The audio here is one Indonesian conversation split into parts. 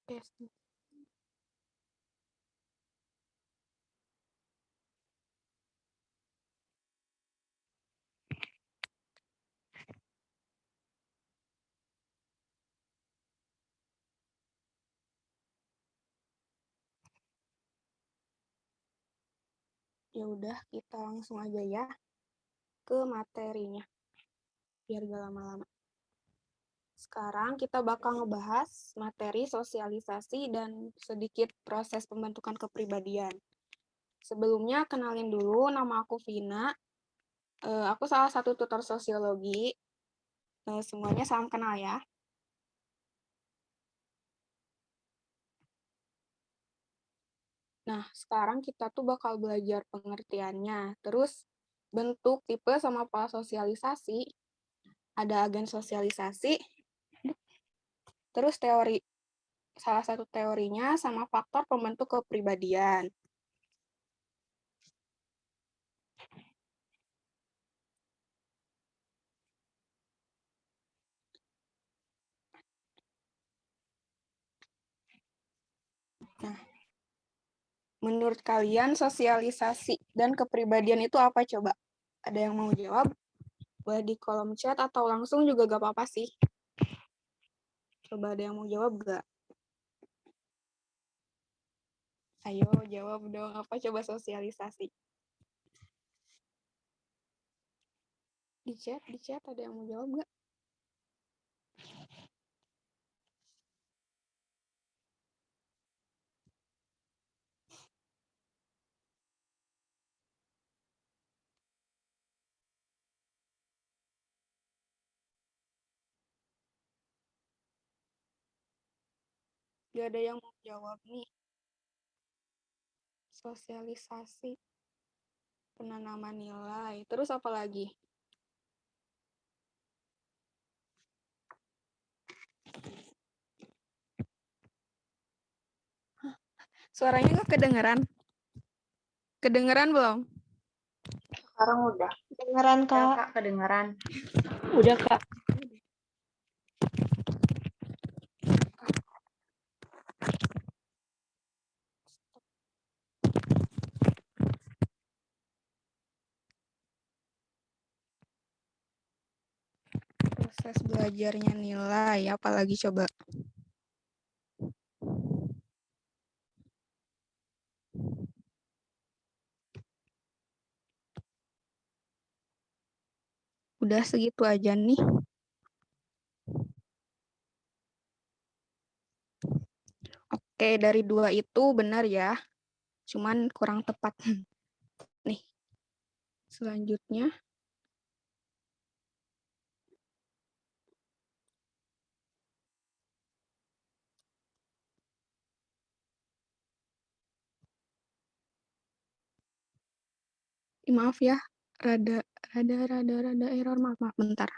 Yes. Ya udah, kita langsung aja ya ke materinya, biar gak lama-lama. Sekarang kita bakal ngebahas materi sosialisasi dan sedikit proses pembentukan kepribadian. Sebelumnya, kenalin dulu, nama aku Vina. Aku salah satu tutor sosiologi. Semuanya salam kenal ya. Nah, sekarang kita tuh bakal belajar pengertiannya. Terus, bentuk, tipe, sama pola sosialisasi. Ada agen sosialisasi. Terus teori, salah satu teorinya sama faktor pembentuk kepribadian. Nah, menurut kalian sosialisasi dan kepribadian itu apa coba? Ada yang mau jawab? Boleh di kolom chat atau langsung juga gak apa-apa sih. Coba ada yang mau jawab gak? Ayo jawab dong, apa coba sosialisasi? Di chat ada yang mau jawab gak? Gak ada yang mau jawab nih. Sosialisasi, penanaman nilai, terus apa lagi? Suaranya nggak kedengeran? Kedengeran belum? Sekarang udah. Kedengeran, Kak. Ya, Kak, kedengeran. Udah, Kak. Proses belajarnya nilai, apalagi coba? Udah segitu aja nih. Oke, dari dua itu benar ya. Cuman kurang tepat. Nih, selanjutnya. Maaf ya, rada error, maaf, bentar.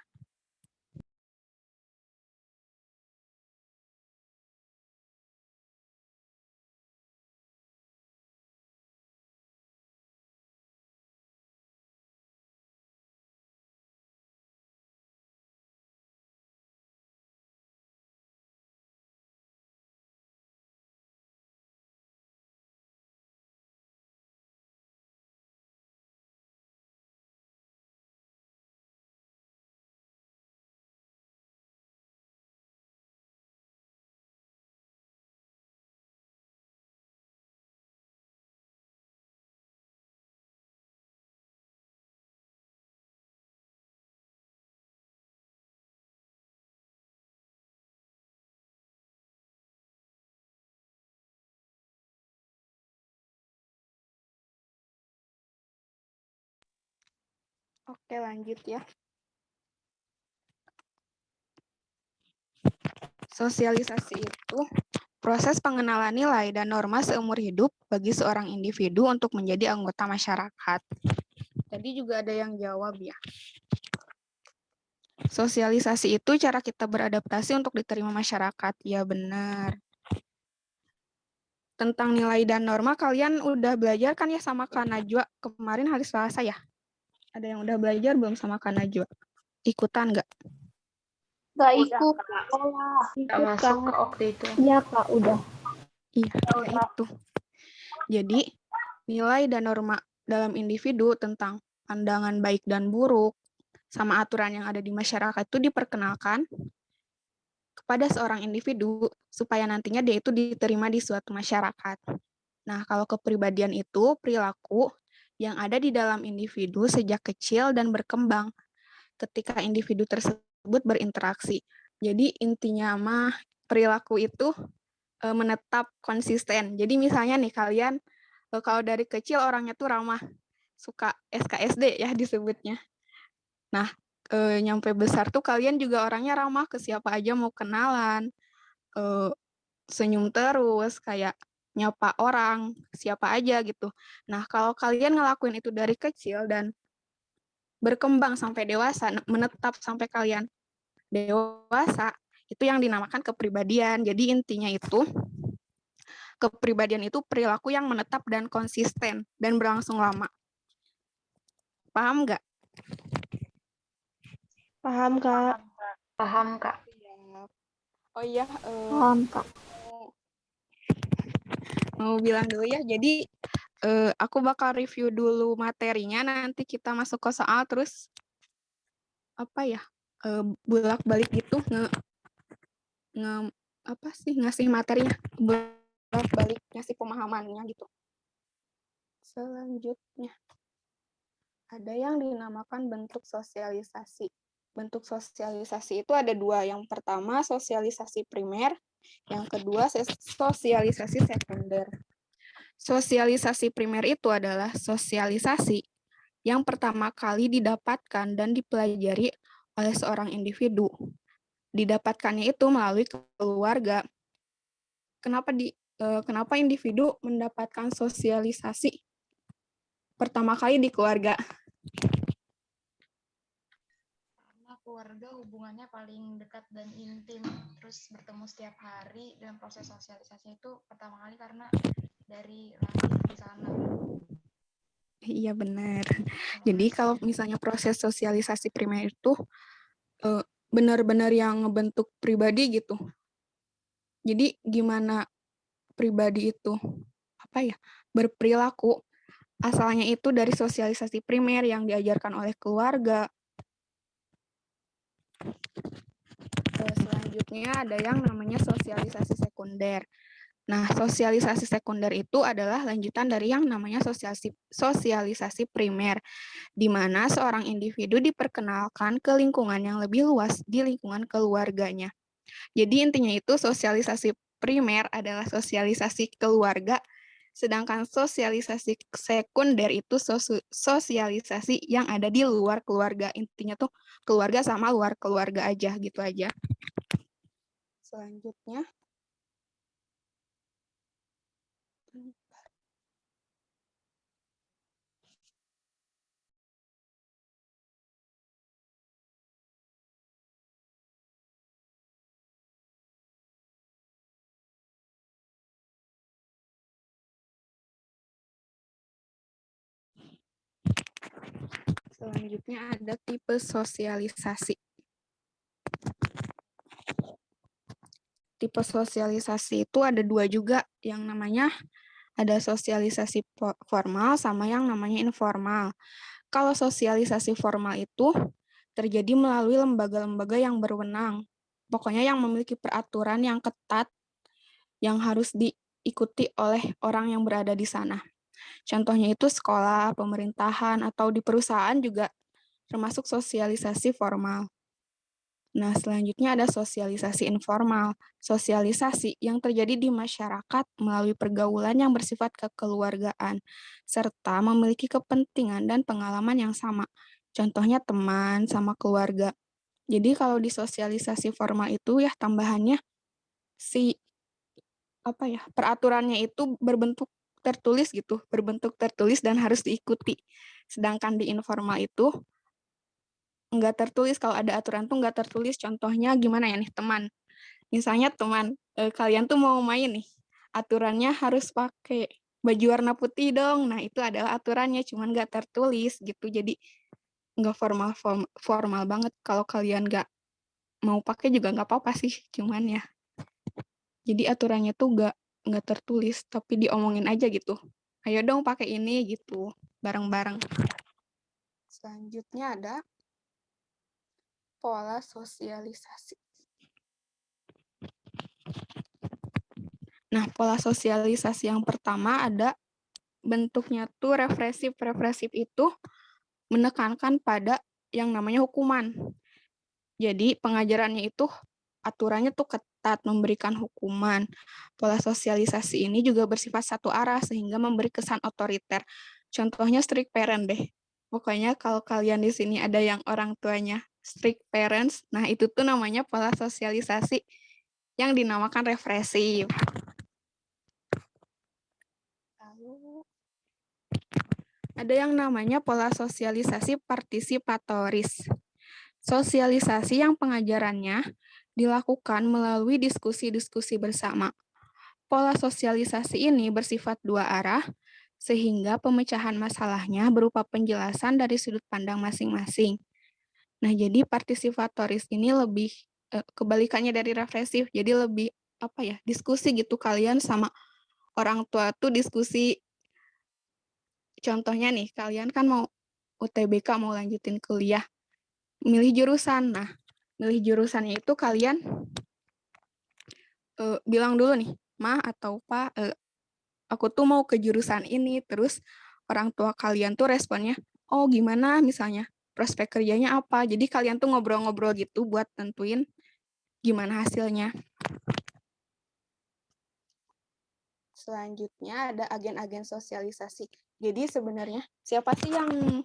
Oke, lanjut ya. Sosialisasi itu proses pengenalan nilai dan norma seumur hidup bagi seorang individu untuk menjadi anggota masyarakat. Tadi juga ada yang jawab ya. Sosialisasi itu cara kita beradaptasi untuk diterima masyarakat. Ya benar. Tentang nilai dan norma kalian udah belajar kan ya sama Kak Najwa kemarin hari Selasa ya? Ada yang udah belajar belum sama Kak Najwa? Ikutan nggak? Nggak Udah, ikut Kak. sekolah. Nggak Ikut, masuk Kak. ke waktu itu. Iya, Kak, udah. Iya, ya itu. Jadi, nilai dan norma dalam individu tentang pandangan baik dan buruk, sama aturan yang ada di masyarakat itu diperkenalkan kepada seorang individu supaya nantinya dia itu diterima di suatu masyarakat. Nah, kalau kepribadian itu perilaku yang ada di dalam individu sejak kecil dan berkembang ketika individu tersebut berinteraksi. Jadi intinya mah perilaku itu menetap konsisten. Jadi misalnya nih kalian kalau dari kecil orangnya tuh ramah, suka SKSD ya disebutnya. Nah, nyampe besar tuh kalian juga orangnya ramah ke siapa aja mau kenalan, senyum terus, kayak nyapa orang, siapa aja gitu. Nah, kalau kalian ngelakuin itu dari kecil dan berkembang sampai dewasa, menetap sampai kalian dewasa, itu yang dinamakan kepribadian. Jadi intinya itu, kepribadian itu perilaku yang menetap dan konsisten dan berlangsung lama. Paham nggak? Paham, Kak. Paham, Kak. Oh iya, Paham, Kak. mau bilang dulu ya. Jadi aku bakal review dulu materinya, nanti kita masuk ke soal terus apa ya? Bolak-balik gitu apa sih ngasih materinya, bolak-balik ngasih pemahamannya gitu. Selanjutnya ada yang dinamakan bentuk sosialisasi. Bentuk sosialisasi itu ada dua. Yang pertama sosialisasi primer, yang kedua sosialisasi sekunder. Sosialisasi primer itu adalah sosialisasi yang pertama kali didapatkan dan dipelajari oleh seorang individu. Didapatkannya itu melalui keluarga. Kenapa individu mendapatkan sosialisasi pertama kali di keluarga? Karena keluarga hubungannya paling dekat dan intim, terus bertemu setiap hari, dan proses sosialisasi itu pertama kali karena dari lahir di sana. Iya benar. Jadi kalau misalnya proses sosialisasi primer itu benar-benar yang ngebentuk pribadi gitu. Jadi gimana pribadi itu berperilaku, asalnya itu dari sosialisasi primer yang diajarkan oleh keluarga. Selanjutnya ada yang namanya sosialisasi sekunder. Nah, sosialisasi sekunder itu adalah lanjutan dari yang namanya sosialisasi primer, di mana seorang individu diperkenalkan ke lingkungan yang lebih luas di lingkungan keluarganya. Jadi intinya itu sosialisasi primer adalah sosialisasi keluarga, sedangkan sosialisasi sekunder itu sosialisasi yang ada di luar keluarga. Intinya tuh keluarga sama luar keluarga aja, gitu aja. Selanjutnya, ada tipe sosialisasi. Tipe sosialisasi itu ada dua juga, yang namanya ada sosialisasi formal sama yang namanya informal. Kalau sosialisasi formal itu terjadi melalui lembaga-lembaga yang berwenang, pokoknya yang memiliki peraturan yang ketat yang harus diikuti oleh orang yang berada di sana. Contohnya itu sekolah, pemerintahan, atau di perusahaan juga termasuk sosialisasi formal. Nah, selanjutnya ada sosialisasi informal. Sosialisasi yang terjadi di masyarakat melalui pergaulan yang bersifat kekeluargaan, serta memiliki kepentingan dan pengalaman yang sama. Contohnya teman sama keluarga. Jadi kalau di sosialisasi formal itu ya tambahannya si peraturannya itu berbentuk tertulis gitu, berbentuk tertulis dan harus diikuti. Sedangkan di informal itu nggak tertulis, kalau ada aturan tuh nggak tertulis. Contohnya gimana ya nih, teman. Misalnya teman, kalian tuh mau main nih, aturannya harus pakai baju warna putih dong. Nah, itu adalah aturannya, cuman nggak tertulis gitu. Jadi nggak formal banget kalau kalian nggak mau pakai juga nggak apa-apa sih, cuman ya jadi aturannya tuh nggak tertulis, tapi diomongin aja gitu. Ayo dong pakai ini gitu, bareng-bareng. Selanjutnya ada pola sosialisasi. Nah, pola sosialisasi yang pertama ada bentuknya tuh represif. Represif itu menekankan pada yang namanya hukuman. Jadi pengajarannya itu aturannya tuh ketat, memberikan hukuman. Pola sosialisasi ini juga bersifat satu arah sehingga memberi kesan otoriter. Contohnya strict parent deh. Pokoknya kalau kalian di sini ada yang orang tuanya strict parents, nah itu tuh namanya pola sosialisasi yang dinamakan represif. Lalu ada yang namanya pola sosialisasi partisipatoris. Sosialisasi yang pengajarannya dilakukan melalui diskusi-diskusi bersama. Pola sosialisasi ini bersifat dua arah, sehingga pemecahan masalahnya berupa penjelasan dari sudut pandang masing-masing. Nah, jadi partisipatoris ini lebih kebalikannya dari represif, jadi lebih diskusi gitu kalian sama orang tua tuh diskusi. Contohnya nih, kalian kan mau UTBK, mau lanjutin kuliah, milih jurusan. Nah, milih jurusannya itu kalian bilang dulu nih, Ma atau Pa, aku tuh mau ke jurusan ini. Terus orang tua kalian tuh responnya, oh gimana misalnya, prospek kerjanya apa. Jadi kalian tuh ngobrol-ngobrol gitu buat tentuin gimana hasilnya. Selanjutnya ada agen-agen sosialisasi. Jadi sebenarnya siapa sih yang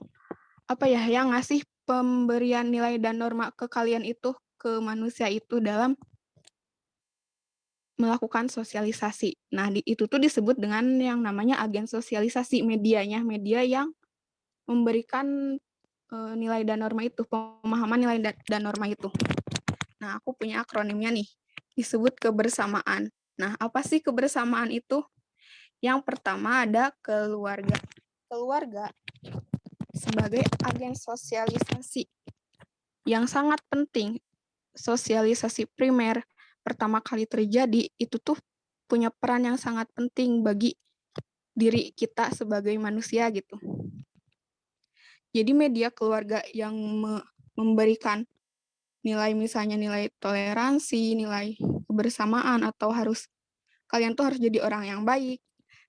yang ngasih pemberian nilai dan norma ke kalian itu, ke manusia itu dalam melakukan sosialisasi. Nah, itu tuh disebut dengan yang namanya agen sosialisasi, medianya, media yang memberikan nilai dan norma itu, pemahaman nilai dan norma itu. Nah, aku punya akronimnya nih, disebut kebersamaan. Nah, apa sih kebersamaan itu? Yang pertama ada keluarga. Keluarga sebagai agen sosialisasi yang sangat penting. Sosialisasi primer pertama kali terjadi itu tuh punya peran yang sangat penting bagi diri kita sebagai manusia gitu. Jadi media keluarga yang memberikan nilai, misalnya nilai toleransi, nilai kebersamaan, atau kalian tuh harus jadi orang yang baik.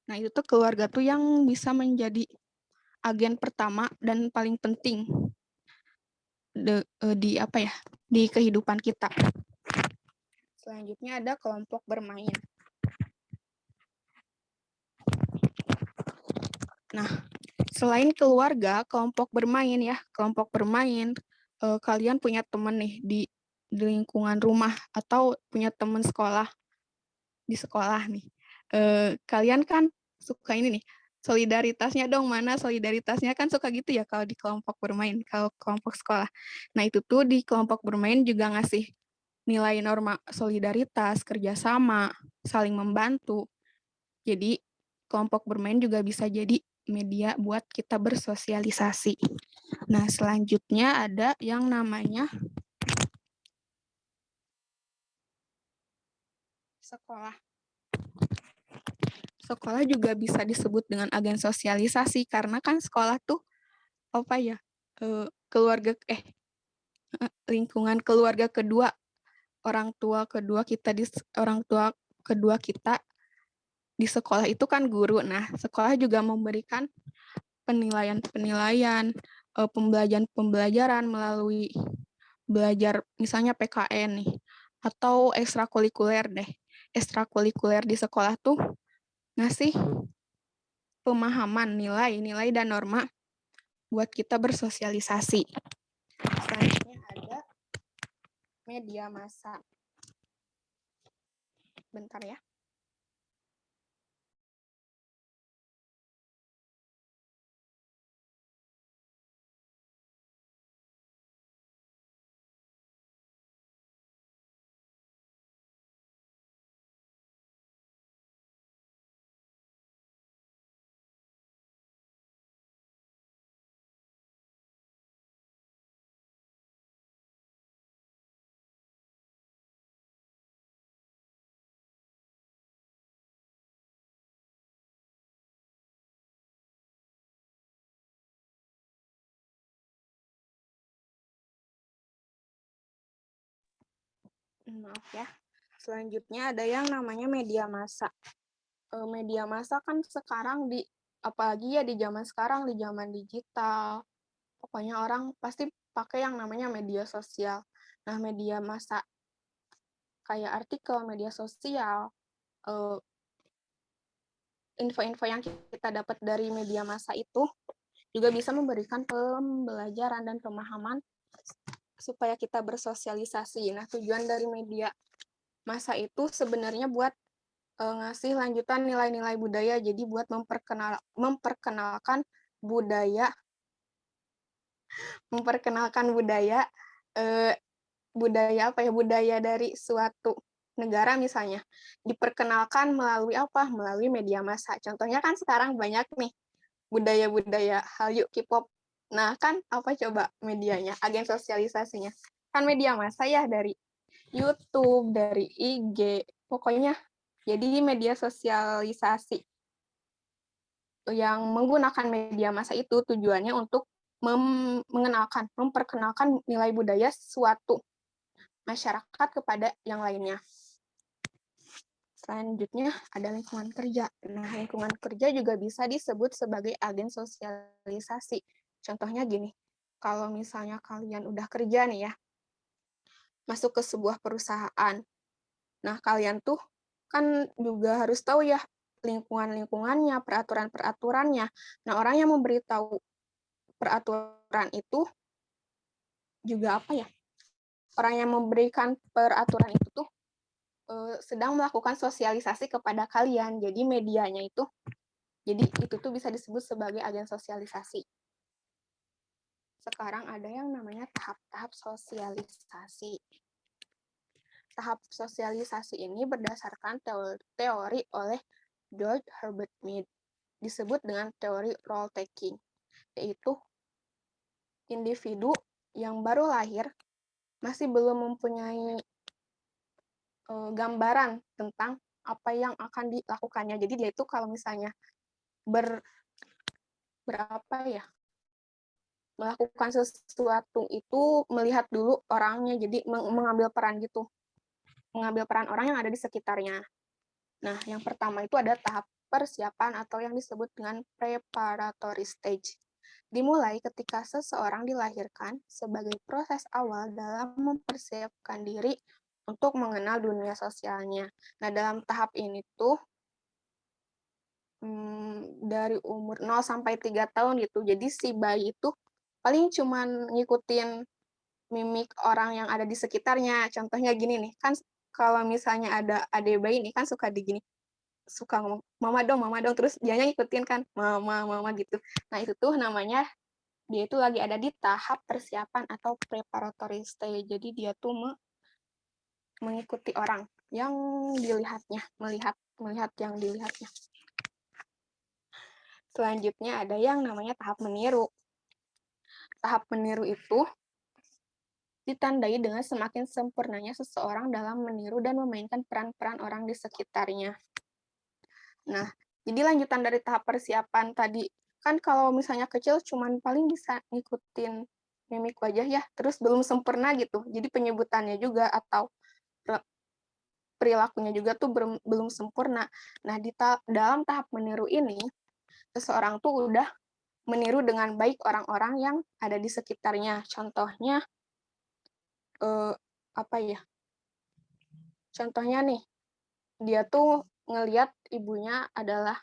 Nah, itu tuh keluarga tuh yang bisa menjadi agen pertama dan paling penting di kehidupan kita. Selanjutnya ada kelompok bermain. Nah, selain keluarga, kelompok bermain kalian punya teman nih di lingkungan rumah atau punya teman sekolah di sekolah nih. Kalian kan suka ini nih, solidaritasnya dong, mana solidaritasnya, kan suka gitu ya kalau di kelompok bermain, kalau kelompok sekolah. Nah, itu tuh di kelompok bermain juga ngasih nilai norma solidaritas, kerjasama, saling membantu. Jadi kelompok bermain juga bisa jadi media buat kita bersosialisasi. Nah, selanjutnya ada yang namanya sekolah. Sekolah juga bisa disebut dengan agen sosialisasi karena kan sekolah tuh lingkungan keluarga kedua, orang tua kita di sekolah itu kan guru. Nah, sekolah juga memberikan penilaian-penilaian, pembelajaran melalui belajar misalnya PKN nih, atau ekstrakurikuler deh. Ekstrakurikuler di sekolah tuh ngasih pemahaman nilai dan norma buat kita bersosialisasi. Selanjutnya ada media massa. Bentar ya. Maaf ya. Selanjutnya ada yang namanya media massa. Media massa kan sekarang apalagi ya di zaman sekarang, di zaman digital, pokoknya orang pasti pakai yang namanya media sosial. Nah, media massa kayak artikel, media sosial, info-info yang kita dapat dari media massa itu juga bisa memberikan pembelajaran dan pemahaman supaya kita bersosialisasi. Nah, tujuan dari media massa itu sebenarnya buat ngasih lanjutan nilai-nilai budaya, jadi buat memperkenalkan budaya, budaya apa ya, budaya dari suatu negara misalnya, diperkenalkan melalui apa? Melalui media massa. Contohnya kan sekarang banyak nih budaya-budaya Hallyu, K-pop. Nah, kan apa coba medianya, agen sosialisasinya? Kan media massa ya, dari YouTube, dari IG, pokoknya jadi media sosialisasi yang menggunakan media massa itu tujuannya untuk memperkenalkan nilai budaya suatu masyarakat kepada yang lainnya. Selanjutnya ada lingkungan kerja. Nah, lingkungan kerja juga bisa disebut sebagai agen sosialisasi. Contohnya gini, kalau misalnya kalian udah kerja nih ya, masuk ke sebuah perusahaan. Nah, kalian tuh kan juga harus tahu ya lingkungannya, peraturan-peraturannya. Nah, orang yang memberitahu peraturan itu juga apa ya? Orang yang memberikan peraturan itu tuh sedang melakukan sosialisasi kepada kalian. Jadi medianya itu, jadi itu tuh bisa disebut sebagai agen sosialisasi. Sekarang ada yang namanya tahap-tahap sosialisasi. Tahap sosialisasi ini berdasarkan teori oleh George Herbert Mead, disebut dengan teori role taking, yaitu individu yang baru lahir masih belum mempunyai gambaran tentang apa yang akan dilakukannya. Jadi dia itu kalau misalnya berapa ya, melakukan sesuatu itu melihat dulu orangnya, jadi mengambil peran gitu, mengambil peran orang yang ada di sekitarnya. Nah, yang pertama itu ada tahap persiapan atau yang disebut dengan preparatory stage. Dimulai ketika seseorang dilahirkan sebagai proses awal dalam mempersiapkan diri untuk mengenal dunia sosialnya. Nah, dalam tahap ini tuh dari umur 0 sampai 3 tahun gitu. Jadi si bayi itu paling cuman ngikutin mimik orang yang ada di sekitarnya. Contohnya gini nih, kan kalau misalnya ada adik bayi nih kan suka suka ngomong, mama dong, terus dianya ngikutin kan, mama gitu. Nah, itu tuh namanya dia itu lagi ada di tahap persiapan atau preparatory stage. Jadi dia tuh mengikuti orang yang dilihatnya, melihat yang dilihatnya. Selanjutnya ada yang namanya tahap meniru. Tahap meniru itu ditandai dengan semakin sempurnanya seseorang dalam meniru dan memainkan peran-peran orang di sekitarnya. Nah, jadi lanjutan dari tahap persiapan tadi, kan kalau misalnya kecil cuman paling bisa ngikutin mimik wajah ya, terus belum sempurna gitu. Jadi penyebutannya juga atau perilakunya juga tuh belum sempurna. Nah, dalam tahap meniru ini, seseorang tuh udah meniru dengan baik orang-orang yang ada di sekitarnya. Contohnya, apa ya? Contohnya nih, dia tuh ngelihat ibunya adalah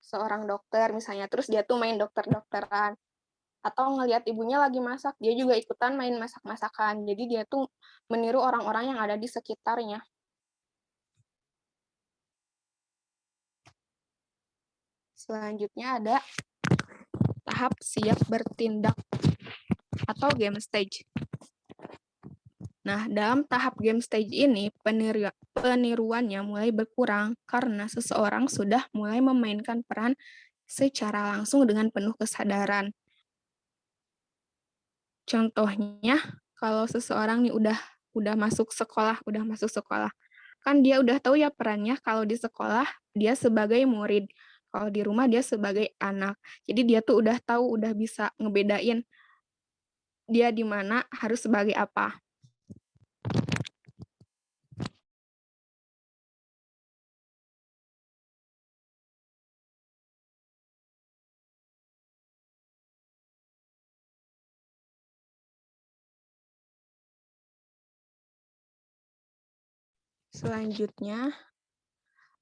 seorang dokter misalnya, terus dia tuh main dokter-dokteran. Atau ngelihat ibunya lagi masak, dia juga ikutan main masak-masakan. Jadi dia tuh meniru orang-orang yang ada di sekitarnya. Selanjutnya ada tahap siap bertindak atau game stage. Nah, dalam tahap game stage ini, peniruannya mulai berkurang karena seseorang sudah mulai memainkan peran secara langsung dengan penuh kesadaran. Contohnya, kalau seseorang nih udah masuk sekolah, kan dia udah tahu ya perannya. Kalau di sekolah dia sebagai murid, kalau di rumah dia sebagai anak. Jadi dia tuh udah tahu, udah bisa ngebedain dia di mana harus sebagai apa. Selanjutnya,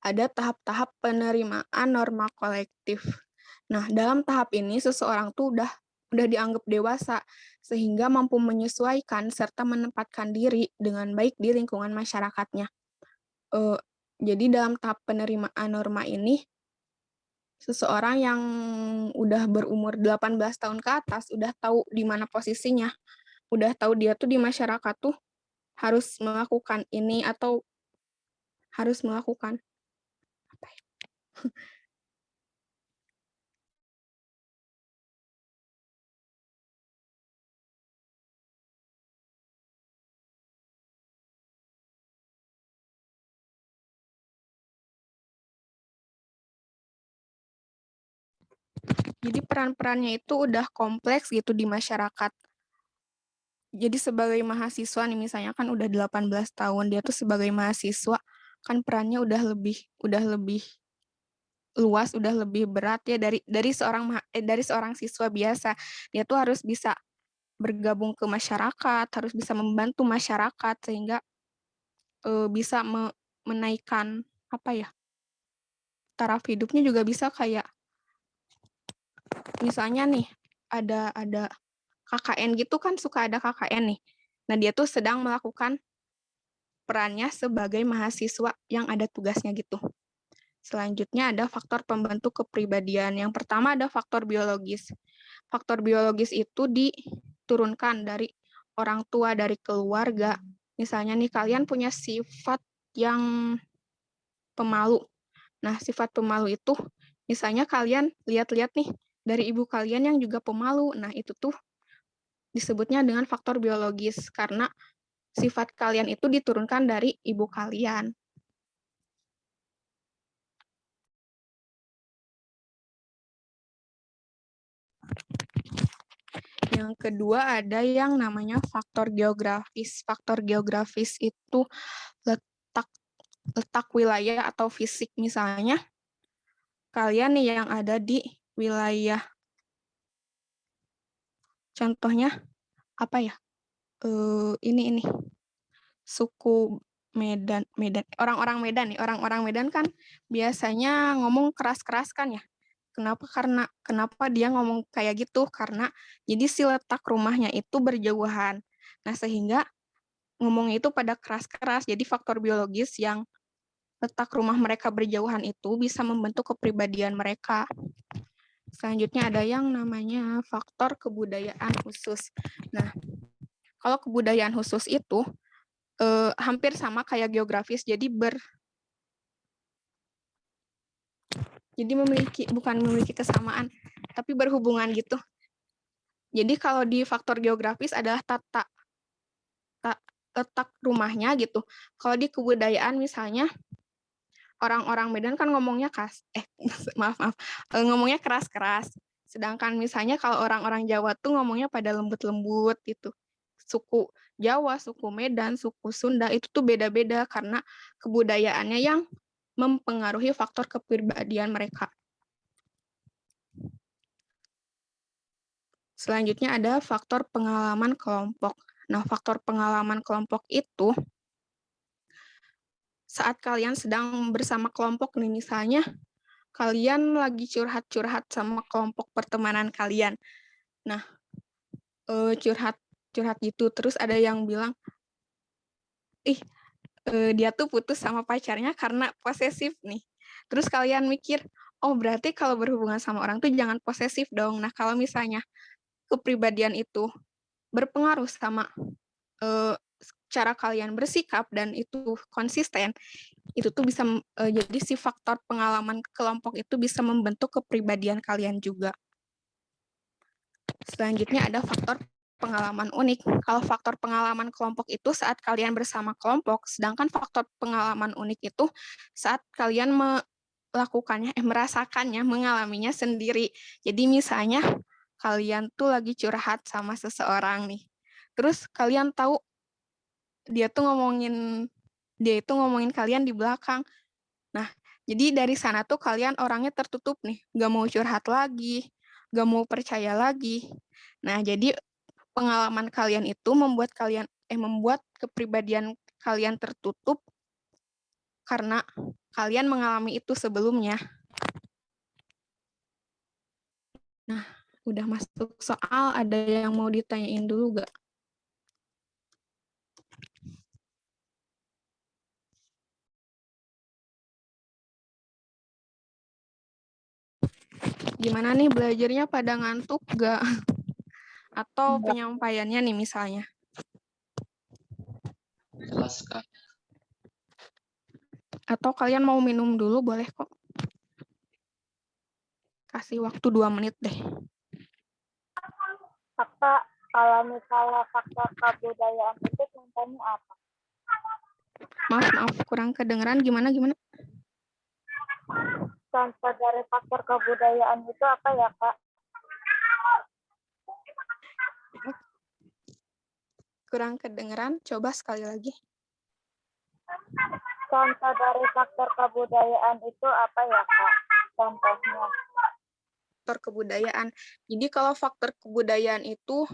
ada tahap-tahap penerimaan norma kolektif. Nah, dalam tahap ini seseorang tuh udah dianggap dewasa, sehingga mampu menyesuaikan serta menempatkan diri dengan baik di lingkungan masyarakatnya. Jadi dalam tahap penerimaan norma ini, seseorang yang udah berumur 18 tahun ke atas udah tahu di mana posisinya, udah tahu dia tuh di masyarakat tuh harus melakukan ini atau harus melakukan apa ya? Jadi peran-perannya itu udah kompleks gitu di masyarakat. Jadi sebagai mahasiswa nih misalnya kan udah 18 tahun, dia tuh sebagai mahasiswa kan perannya udah lebih luas, udah lebih berat ya dari seorang siswa biasa. Dia tuh harus bisa bergabung ke masyarakat, harus bisa membantu masyarakat sehingga bisa menaikkan apa ya? Taraf hidupnya juga bisa kayak misalnya nih ada KKN gitu kan suka ada KKN nih. Nah, dia tuh sedang melakukan perannya sebagai mahasiswa yang ada tugasnya gitu. Selanjutnya ada faktor pembentuk kepribadian. Yang pertama ada faktor biologis. Faktor biologis itu diturunkan dari orang tua, dari keluarga. Misalnya nih kalian punya sifat yang pemalu. Nah, sifat pemalu itu misalnya kalian lihat-lihat nih dari ibu kalian yang juga pemalu. Nah, itu tuh disebutnya dengan faktor biologis karena sifat kalian itu diturunkan dari ibu kalian. Yang kedua ada yang namanya faktor geografis. Faktor geografis itu letak wilayah atau fisik. Misalnya kalian nih yang ada di wilayah, contohnya apa ya? Ini suku Medan, orang-orang Medan nih, orang-orang Medan kan biasanya ngomong keras-keras kan ya. Kenapa dia ngomong kayak gitu? Karena jadi si letak rumahnya itu berjauhan. Nah, sehingga ngomongnya itu pada keras-keras. Jadi faktor biologis yang letak rumah mereka berjauhan itu bisa membentuk kepribadian mereka. Selanjutnya ada yang namanya faktor kebudayaan khusus. Nah, kalau kebudayaan khusus itu hampir sama kayak geografis, jadi bukan memiliki kesamaan, tapi berhubungan gitu. Jadi kalau di faktor geografis adalah letak rumahnya gitu. Kalau di kebudayaan misalnya orang-orang Medan kan ngomongnya maaf, ngomongnya keras-keras. Sedangkan misalnya kalau orang-orang Jawa tuh ngomongnya pada lembut-lembut gitu. Suku Jawa, suku Medan, suku Sunda itu tuh beda-beda karena kebudayaannya yang mempengaruhi faktor kepribadian mereka. Selanjutnya ada faktor pengalaman kelompok. Nah, faktor pengalaman kelompok itu saat kalian sedang bersama kelompok nih, misalnya kalian lagi curhat-curhat sama kelompok pertemanan kalian. Nah, curhat gitu, terus ada yang bilang, dia tuh putus sama pacarnya karena posesif nih. Terus kalian mikir, oh berarti kalau berhubungan sama orang tuh jangan posesif dong. Nah, kalau misalnya kepribadian itu berpengaruh sama cara kalian bersikap dan itu konsisten, itu tuh bisa jadi si faktor pengalaman kelompok itu bisa membentuk kepribadian kalian juga. Selanjutnya ada faktor pengalaman unik. Kalau faktor pengalaman kelompok itu saat kalian bersama kelompok, sedangkan faktor pengalaman unik itu saat kalian merasakannya, mengalaminya sendiri. Jadi misalnya kalian tuh lagi curhat sama seseorang nih. Terus kalian tahu dia itu ngomongin kalian di belakang. Nah, jadi dari sana tuh kalian orangnya tertutup nih, nggak mau curhat lagi, nggak mau percaya lagi. Nah, jadi pengalaman kalian itu membuat kepribadian kalian tertutup karena kalian mengalami itu sebelumnya. Nah, udah masuk soal, ada yang mau ditanyain dulu gak? Gimana nih belajarnya, pada ngantuk gak? Atau Enggak. penyampaiannya nih misalnya? Jelas, Kak. Atau kalian mau minum dulu, boleh kok. Kasih waktu 2 menit deh. Kakak, kalau misalnya faktor kebudayaan itu contohnya apa? Maaf, kurang kedengeran. Gimana? Contoh dari faktor kebudayaan itu apa ya, Kak? Kurang kedengeran, coba sekali lagi. Contoh dari faktor kebudayaan itu apa ya, Kak? Contohnya. Faktor kebudayaan. Jadi kalau faktor kebudayaan itu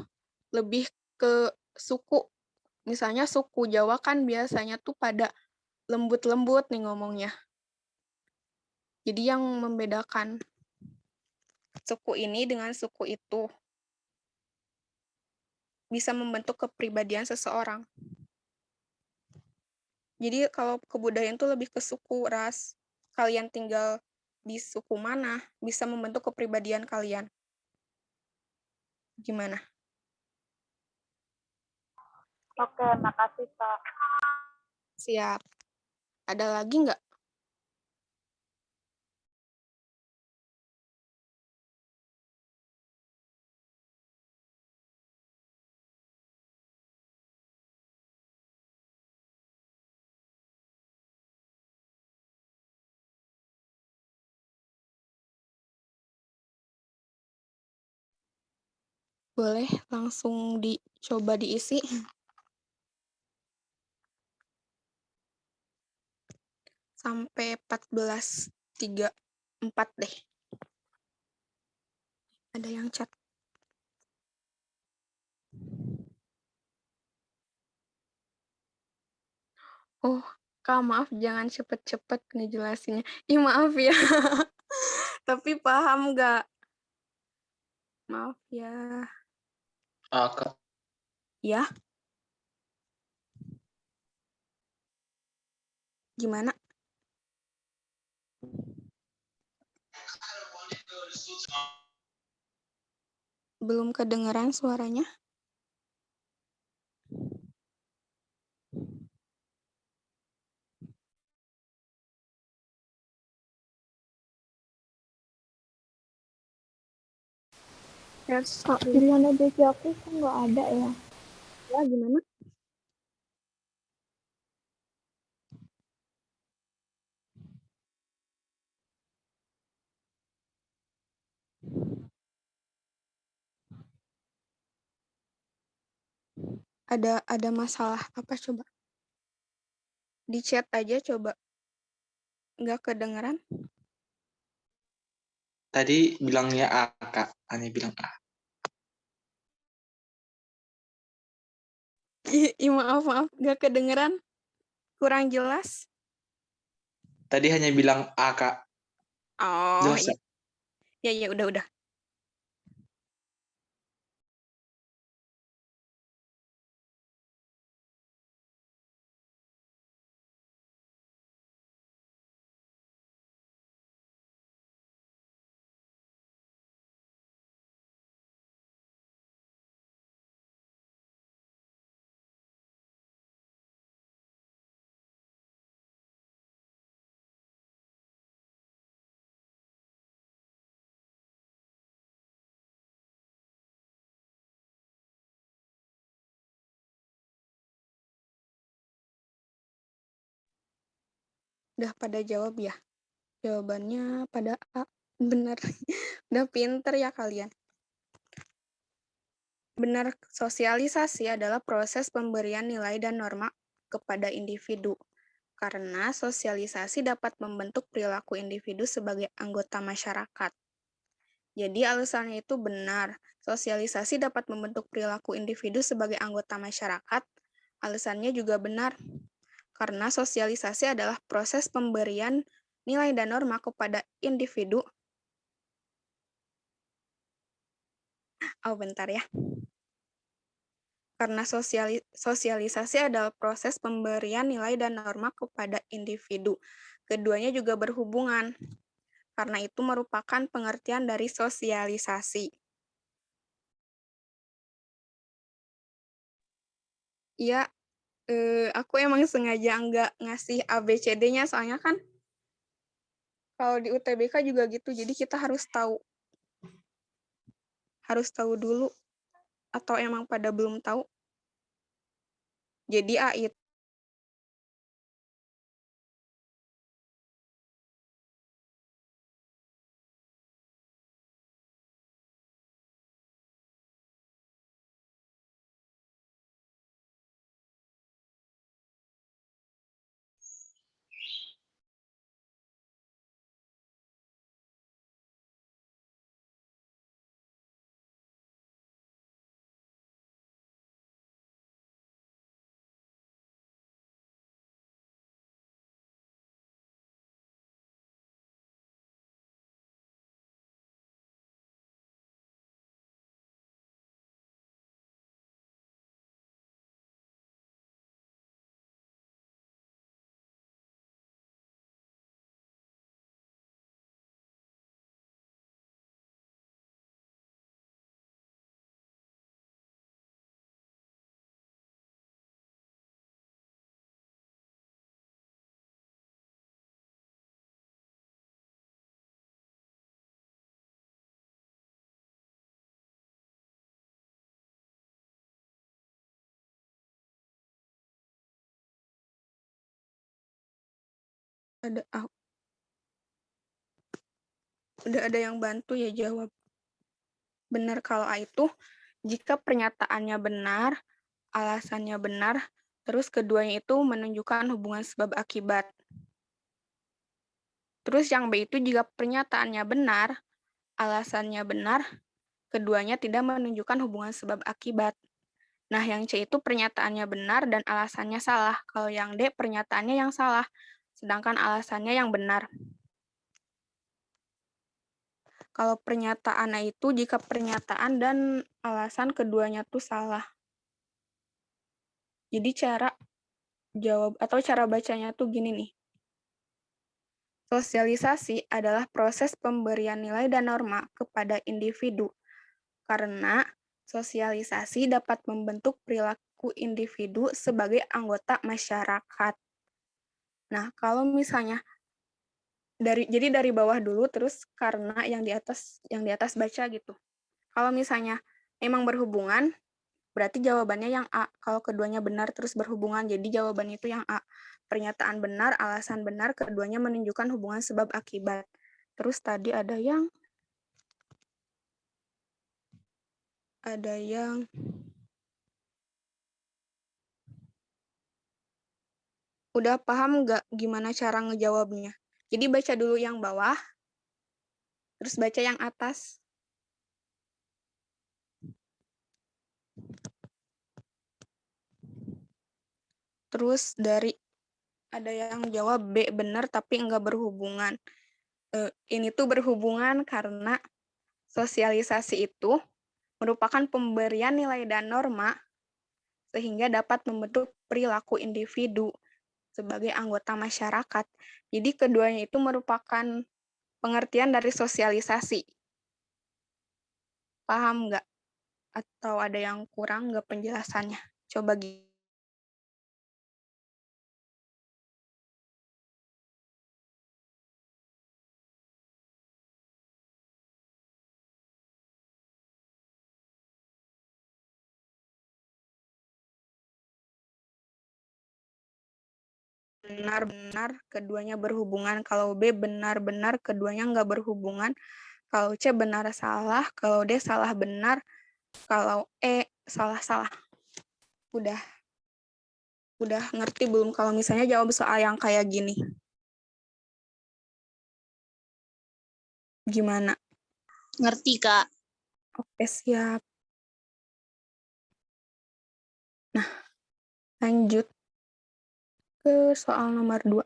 lebih ke suku. Misalnya suku Jawa kan biasanya tuh pada lembut-lembut nih ngomongnya. Jadi yang membedakan suku ini dengan suku itu bisa membentuk kepribadian seseorang. Jadi kalau kebudayaan itu lebih ke suku, ras. Kalian tinggal di suku mana, bisa membentuk kepribadian kalian. Gimana? Oke, makasih, Kak. Siap. Ada lagi nggak? Boleh langsung dicoba diisi. Sampai 14.34 deh. Ada yang chat. Oh, Kak, maaf jangan cepet-cepet ngejelasinnya. Ih, maaf ya. Tapi paham nggak? Maaf ya. Kak. Ya? Gimana? Belum kedengeran suaranya? Yes, Kak, pilihan rezeki aku kok nggak ada ya? ya gimana? Ada masalah apa coba? Di chat aja coba. Nggak kedengeran? Tadi bilangnya A, Kak. Ani bilang A. Maaf, nggak kedengeran. Kurang jelas. Tadi hanya bilang A, Kak. Oh, Jelas, Kak? ya, udah. Udah pada jawab ya? Jawabannya pada A. Bener. Udah pinter ya kalian. Benar, sosialisasi adalah proses pemberian nilai dan norma kepada individu. Karena sosialisasi dapat membentuk perilaku individu sebagai anggota masyarakat. Jadi alasannya itu benar. Sosialisasi dapat membentuk perilaku individu sebagai anggota masyarakat. Alasannya juga benar. Karena sosialisasi adalah proses pemberian nilai dan norma kepada individu. Bentar ya. Karena sosialisasi adalah proses pemberian nilai dan norma kepada individu. Keduanya juga berhubungan. Karena itu merupakan pengertian dari sosialisasi. Ya, aku emang sengaja nggak ngasih ABCD-nya, soalnya kan kalau di UTBK juga gitu, jadi kita harus tahu dulu, atau emang pada belum tahu. Jadi A itu udah ada yang bantu ya jawab. Benar kalau A itu jika pernyataannya benar, alasannya benar, terus keduanya itu menunjukkan hubungan sebab akibat. Terus yang B itu jika pernyataannya benar, alasannya benar, keduanya tidak menunjukkan hubungan sebab akibat. Nah, yang C itu pernyataannya benar dan alasannya salah. Kalau yang D pernyataannya yang salah, sedangkan alasannya yang benar. Kalau pernyataan A itu jika pernyataan dan alasan keduanya tuh salah. Jadi cara jawab atau cara bacanya tuh gini nih. Sosialisasi adalah proses pemberian nilai dan norma kepada individu. Karena sosialisasi dapat membentuk perilaku individu sebagai anggota masyarakat. Nah, kalau misalnya jadi dari bawah dulu terus karena yang di atas baca gitu. Kalau misalnya emang berhubungan, berarti jawabannya yang A. Kalau keduanya benar terus berhubungan, jadi jawabannya itu yang A. Pernyataan benar, alasan benar, keduanya menunjukkan hubungan sebab akibat. Terus tadi ada yang udah paham nggak gimana cara ngejawabnya? Jadi baca dulu yang bawah, terus baca yang atas. Terus ada yang jawab B benar tapi enggak berhubungan. Ini tuh berhubungan karena sosialisasi itu merupakan pemberian nilai dan norma sehingga dapat membentuk perilaku individu sebagai anggota masyarakat. Jadi keduanya itu merupakan pengertian dari sosialisasi. Paham nggak? Atau ada yang kurang nggak penjelasannya? Coba benar-benar keduanya berhubungan. Kalau B benar-benar keduanya nggak berhubungan. Kalau C benar salah. Kalau D salah benar. Kalau E salah-salah. Udah ngerti belum kalau misalnya jawab soal yang kayak gini? Gimana? Ngerti, Kak. Oke, siap. Nah, lanjut ke soal nomor 2.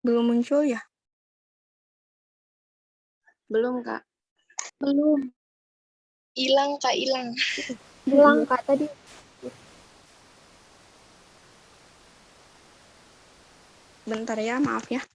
Belum muncul ya? Belum, Kak. Belum. Hilang, Kak, hilang. Hilang, Kak, tadi. Bentar ya, maaf ya.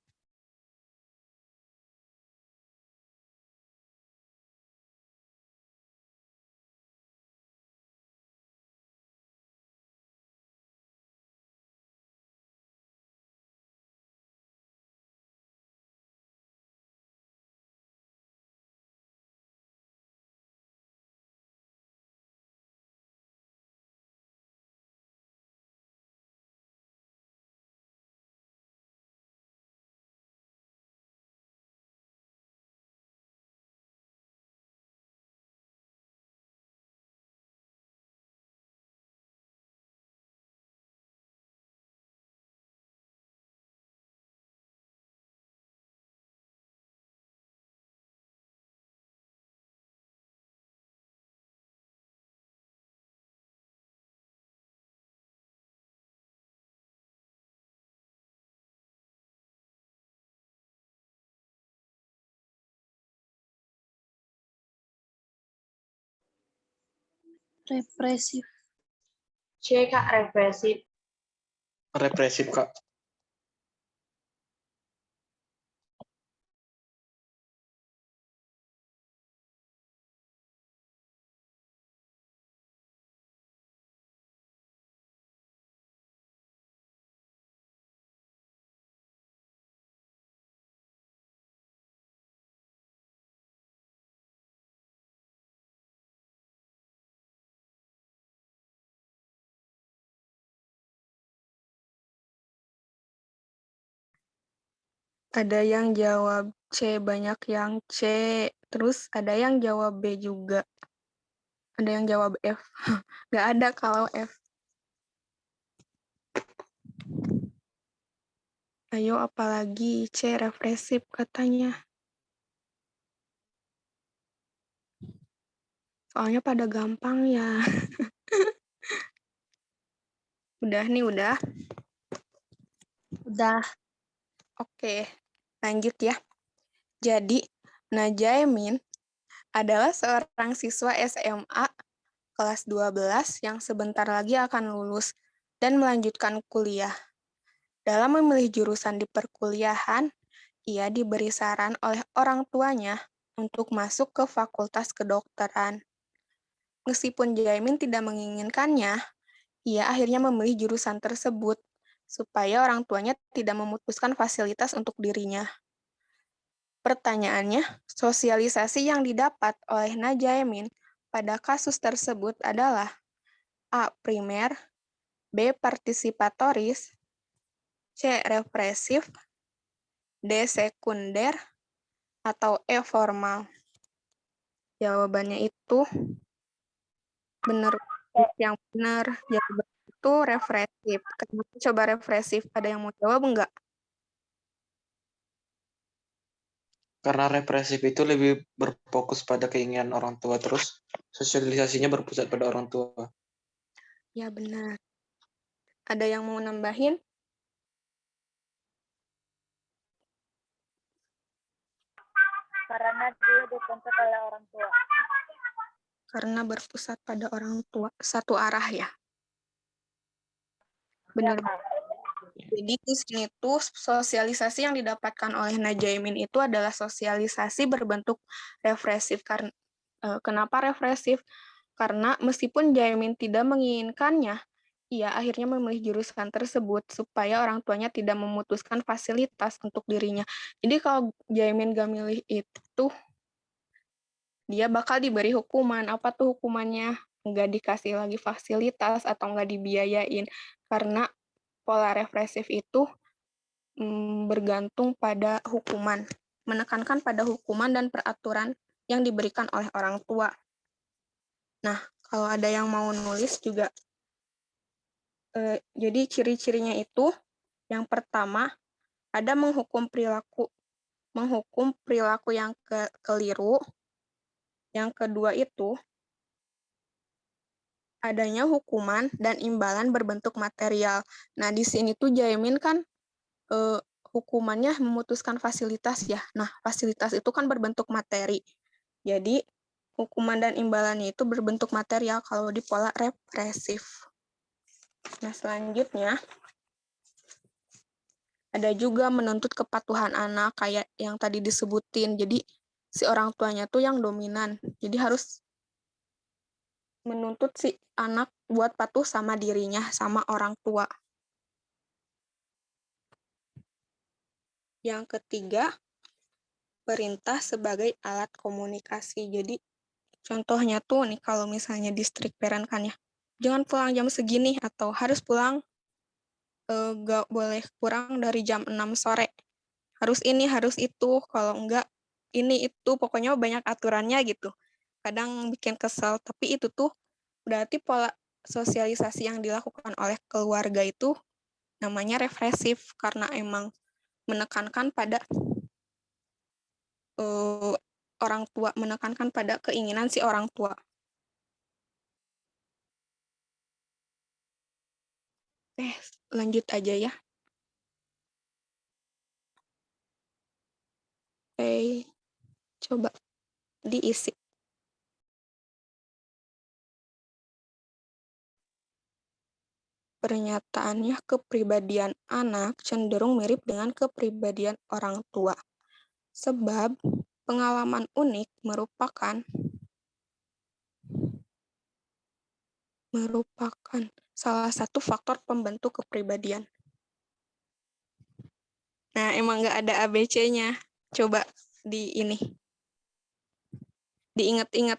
Represif. C, Kak, represif. Represif, Kak. Ada yang jawab C, banyak yang C. Terus ada yang jawab B juga. Ada yang jawab F. Nggak ada kalau F. Ayo, apalagi C, represif katanya. Soalnya pada gampang ya. Udah nih, udah. Udah. Oke, lanjut ya. Jadi, Najaimin adalah seorang siswa SMA kelas 12 yang sebentar lagi akan lulus dan melanjutkan kuliah. Dalam memilih jurusan di perkuliahan, ia diberi saran oleh orang tuanya untuk masuk ke fakultas kedokteran. Meskipun Jaimin tidak menginginkannya, ia akhirnya memilih jurusan tersebut supaya orang tuanya tidak memutuskan fasilitas untuk dirinya. Pertanyaannya, sosialisasi yang didapat oleh Najaimin pada kasus tersebut adalah A. Primer, B. Partisipatoris, C. Represif, D. Sekunder, atau E. Formal. Jawabannya itu benar, yang benar. Jawabannya itu represif. Kenapa coba represif? Ada yang mau jawab enggak? Karena represif itu lebih berfokus pada keinginan orang tua, terus sosialisasinya berpusat pada orang tua. Ya, benar. Ada yang mau nambahin? Karena dia dituntut oleh orang tua. Karena berpusat pada orang tua. Satu arah ya. Ya, Benar. Kak. Jadi di sini tuh sosialisasi yang didapatkan oleh Najaimin itu adalah sosialisasi berbentuk represif. Kenapa represif? Karena meskipun Jaimin tidak menginginkannya, ia akhirnya memilih jurusan tersebut supaya orang tuanya tidak memutuskan fasilitas untuk dirinya. Jadi kalau Jaimin gak milih itu, dia bakal diberi hukuman. Apa tuh hukumannya? Nggak dikasih lagi fasilitas atau nggak dibiayain. Karena pola represif itu bergantung pada hukuman. Menekankan pada hukuman dan peraturan yang diberikan oleh orang tua. Nah, kalau ada yang mau nulis juga, jadi ciri-cirinya itu, yang pertama, ada menghukum perilaku yang keliru. Yang kedua itu, adanya hukuman dan imbalan berbentuk material. Nah, di sini tuh Jaimin kan hukumannya memutuskan fasilitas ya. Nah, fasilitas itu kan berbentuk materi. Jadi, hukuman dan imbalannya itu berbentuk material kalau di pola represif. Nah, selanjutnya, ada juga menuntut kepatuhan anak, kayak yang tadi disebutin. Jadi, si orang tuanya tuh yang dominan. Jadi, harus menuntut si anak buat patuh sama dirinya, sama orang tua. Yang ketiga, perintah sebagai alat komunikasi. Jadi, contohnya tuh nih, kalau misalnya di strict parent kan ya, jangan pulang jam segini, atau harus pulang gak boleh kurang dari jam 6 sore. Harus ini, harus itu, kalau enggak ini, itu, pokoknya banyak aturannya gitu. Kadang bikin kesel, tapi itu tuh berarti pola sosialisasi yang dilakukan oleh keluarga itu namanya represif, karena emang menekankan pada orang tua, menekankan pada keinginan si orang tua. Lanjut aja ya. Coba diisi. Pernyataannya, kepribadian anak cenderung mirip dengan kepribadian orang tua. Sebab pengalaman unik merupakan salah satu faktor pembentuk kepribadian. Nah, emang nggak ada ABC-nya. Coba diingat-ingat,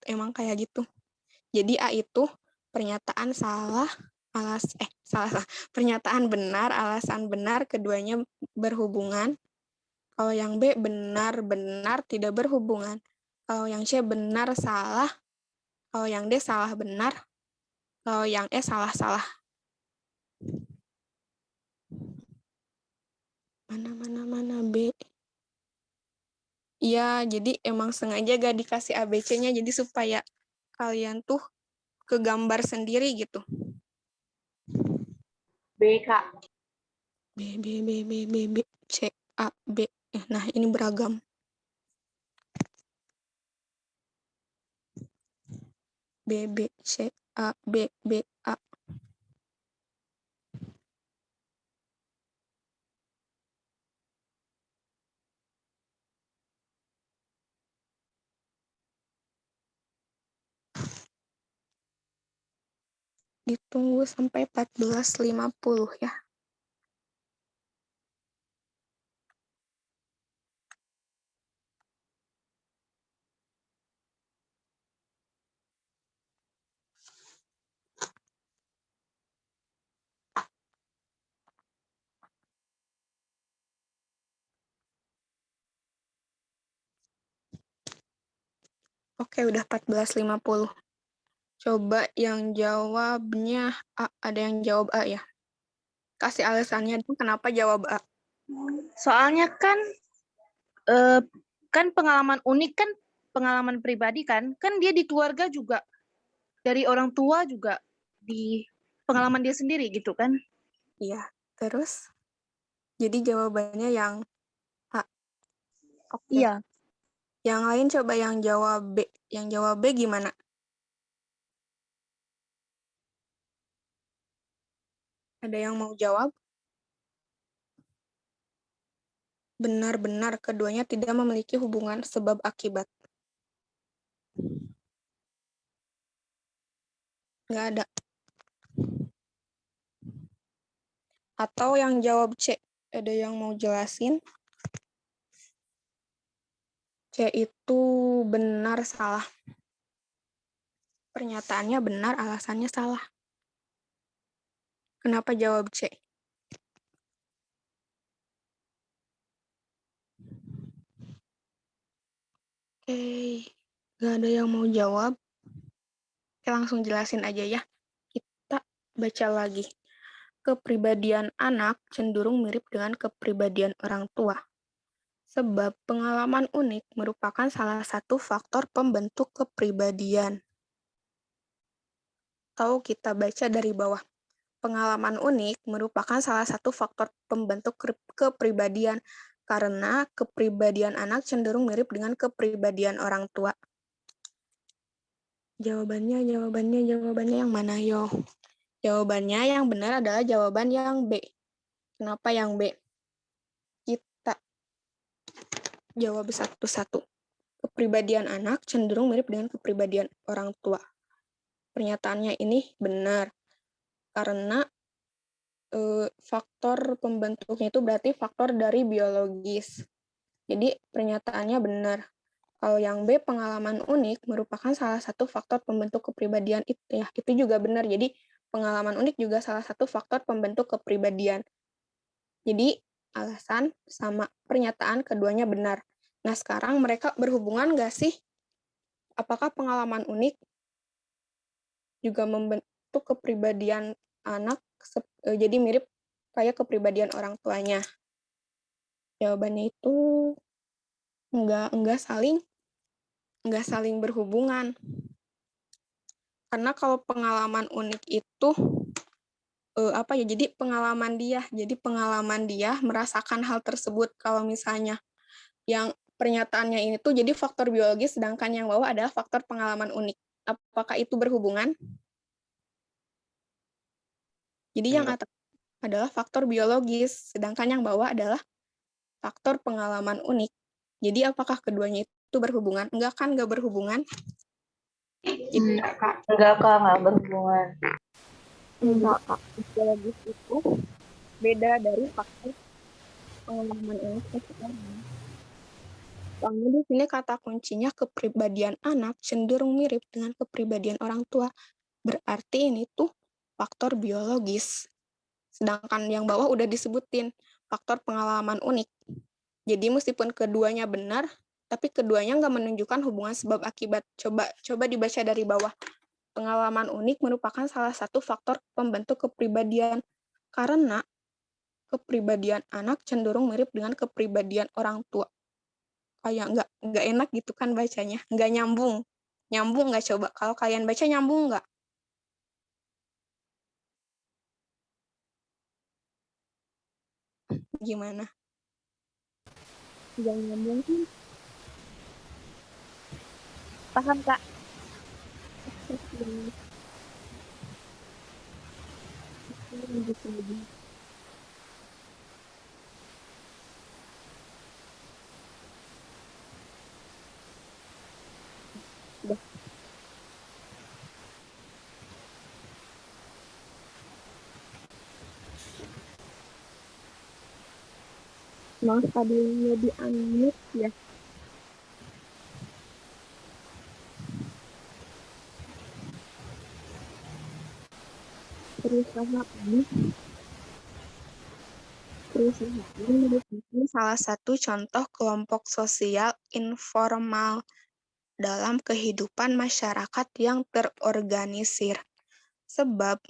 emang kayak gitu. Jadi A itu pernyataan pernyataan benar, alasan benar, keduanya berhubungan. Kalau yang B benar-benar tidak berhubungan. Kalau yang C benar salah. Kalau yang D salah benar. Kalau yang E salah-salah. Mana B? Iya, jadi emang sengaja gak dikasih ABC-nya, jadi supaya kalian tuh kegambar sendiri gitu. B, Kak. B, C, A, B. Nah, ini beragam. B, C, A, B, A. Ditunggu sampai 14.50 ya. Oke, udah 14.50. Coba yang jawabnya A. Ada yang jawab A ya? Kasih alasannya dong kenapa jawab A. Soalnya kan pengalaman unik kan pengalaman pribadi kan dia di keluarga juga, dari orang tua juga, di pengalaman dia sendiri gitu kan. Iya, terus? Jadi jawabannya yang A. Oke. Iya. Yang lain coba yang jawab B. Yang jawab B gimana? Ada yang mau jawab? Benar-benar keduanya tidak memiliki hubungan sebab akibat. Nggak ada. Atau yang jawab C. Ada yang mau jelasin? C itu benar salah. Pernyataannya benar, alasannya salah. Kenapa jawab C? Oke, nggak ada yang mau jawab. Oke, langsung jelasin aja ya. Kita baca lagi. Kepribadian anak cenderung mirip dengan kepribadian orang tua. Sebab pengalaman unik merupakan salah satu faktor pembentuk kepribadian. atau kita baca dari bawah. Pengalaman unik merupakan salah satu faktor pembentuk kepribadian karena kepribadian anak cenderung mirip dengan kepribadian orang tua. Jawabannya yang mana, yo? Jawabannya yang benar adalah jawaban yang B. Kenapa yang B? Kita jawab satu-satu. Kepribadian anak cenderung mirip dengan kepribadian orang tua. Pernyataannya ini benar. Karena faktor pembentuknya itu berarti faktor dari biologis. Jadi pernyataannya benar. Kalau yang B, pengalaman unik merupakan salah satu faktor pembentuk kepribadian itu ya. Itu juga benar. Jadi pengalaman unik juga salah satu faktor pembentuk kepribadian. Jadi alasan sama pernyataan keduanya benar. Nah, sekarang mereka berhubungan nggak sih? Apakah pengalaman unik juga membentuk kepribadian anak jadi mirip kayak kepribadian orang tuanya? Jawabannya itu nggak saling berhubungan. Karena kalau pengalaman unik itu jadi pengalaman dia merasakan hal tersebut. Kalau misalnya yang pernyataannya ini tuh jadi faktor biologis, sedangkan yang bawah adalah faktor pengalaman unik. Apakah itu berhubungan? Jadi yang atas adalah faktor biologis, sedangkan yang bawah adalah faktor pengalaman unik. Jadi apakah keduanya itu berhubungan? Enggak kan, enggak berhubungan. Enggak, Kak, enggak berhubungan. Biologis itu beda dari faktor pengalaman unik. Soalnya di sini kata kuncinya kepribadian anak cenderung mirip dengan kepribadian orang tua. Berarti ini tuh faktor biologis. Sedangkan yang bawah udah disebutin faktor pengalaman unik. Jadi meskipun keduanya benar, tapi keduanya nggak menunjukkan hubungan sebab akibat. Coba dibaca dari bawah. Pengalaman unik merupakan salah satu faktor pembentuk kepribadian karena kepribadian anak cenderung mirip dengan kepribadian orang tua. Kayak nggak enak gitu kan bacanya, nggak nyambung. Nyambung nggak coba? Kalau kalian baca nyambung nggak? Gimana? Nggak nyambung kan? Paham, Kak? Mas tadi di unmute ya. Perusahaan merupakan salah satu contoh kelompok sosial informal dalam kehidupan masyarakat yang terorganisir. Sebab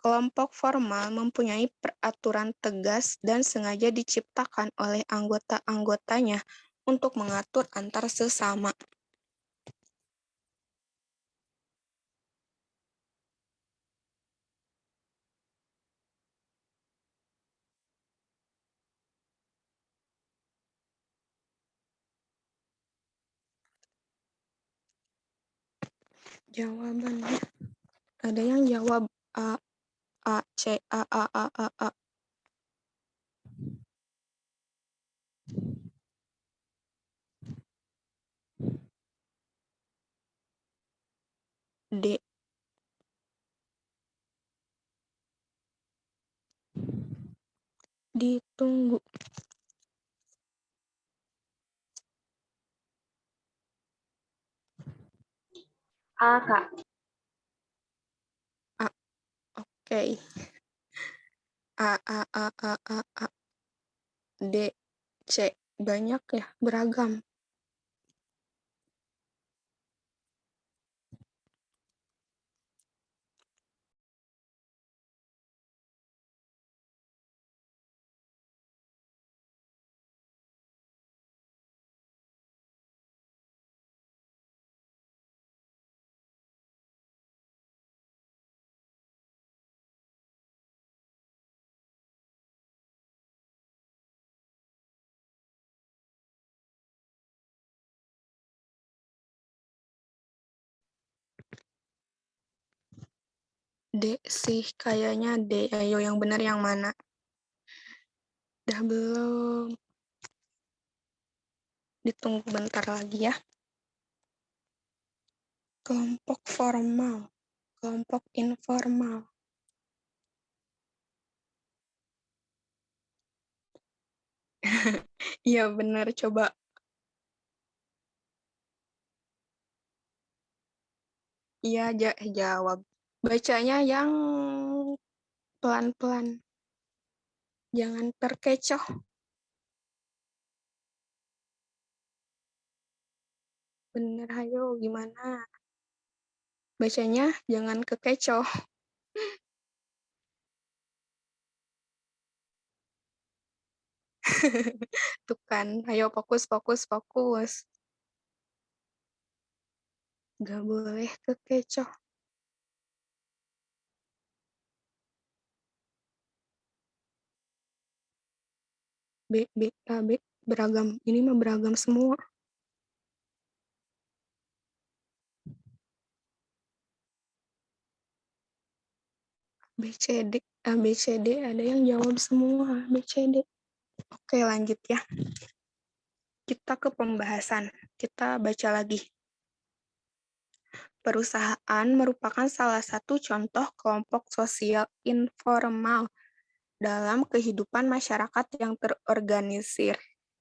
kelompok formal mempunyai peraturan tegas dan sengaja diciptakan oleh anggota-anggotanya untuk mengatur antar sesama. Jawabannya ada yang jawab A, C, A. D. Ditunggu. A, Kak. Oke. A. D, C. Banyak ya, beragam. D sih, kayaknya D. Ayo yang benar yang mana? Udah belum? Ditunggu bentar lagi ya. Kelompok formal, kelompok informal. Iya benar, coba. Iya, jawab. Bacanya yang pelan-pelan. Jangan terkecoh. Bener, ayo gimana? Bacanya jangan kekecoh. Tuh kan, ayo fokus, fokus, fokus. Gak boleh kekecoh. B, B, A, B, beragam. Ini mah beragam semua. B, C, D, A, B, C, D. Ada yang jawab semua. B, C, D. Oke, lanjut ya. Kita ke pembahasan. Kita baca lagi. Perusahaan merupakan salah satu contoh kelompok sosial informal dalam kehidupan masyarakat yang terorganisir.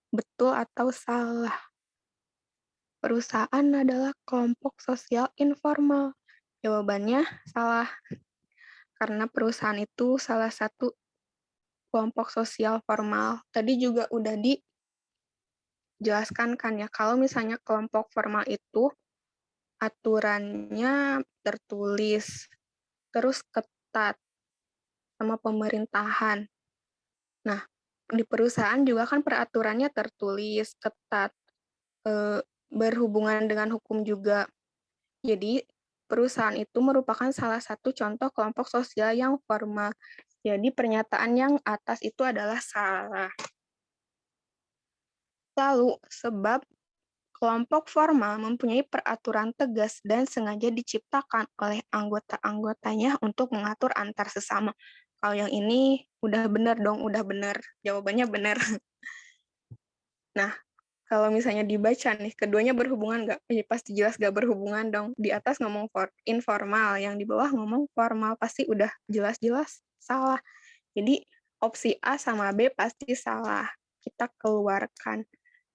Betul atau salah? Perusahaan adalah kelompok sosial informal. Jawabannya salah. Karena perusahaan itu salah satu kelompok sosial formal. Tadi juga udah dijelaskan kan ya, kalau misalnya kelompok formal itu aturannya tertulis, terus ketat sama pemerintahan. Nah, di perusahaan juga kan peraturannya tertulis, ketat, berhubungan dengan hukum juga. Jadi, perusahaan itu merupakan salah satu contoh kelompok sosial yang formal. Jadi, pernyataan yang atas itu adalah salah. Lalu, sebab kelompok formal mempunyai peraturan tegas dan sengaja diciptakan oleh anggota-anggotanya untuk mengatur antar sesama. Kalau yang ini udah benar dong, udah benar. Jawabannya benar. Nah, kalau misalnya dibaca nih, keduanya berhubungan nggak? Ya, pasti jelas nggak berhubungan dong. Di atas ngomong informal, yang di bawah ngomong formal, pasti udah jelas-jelas salah. Jadi, opsi A sama B pasti salah. Kita keluarkan.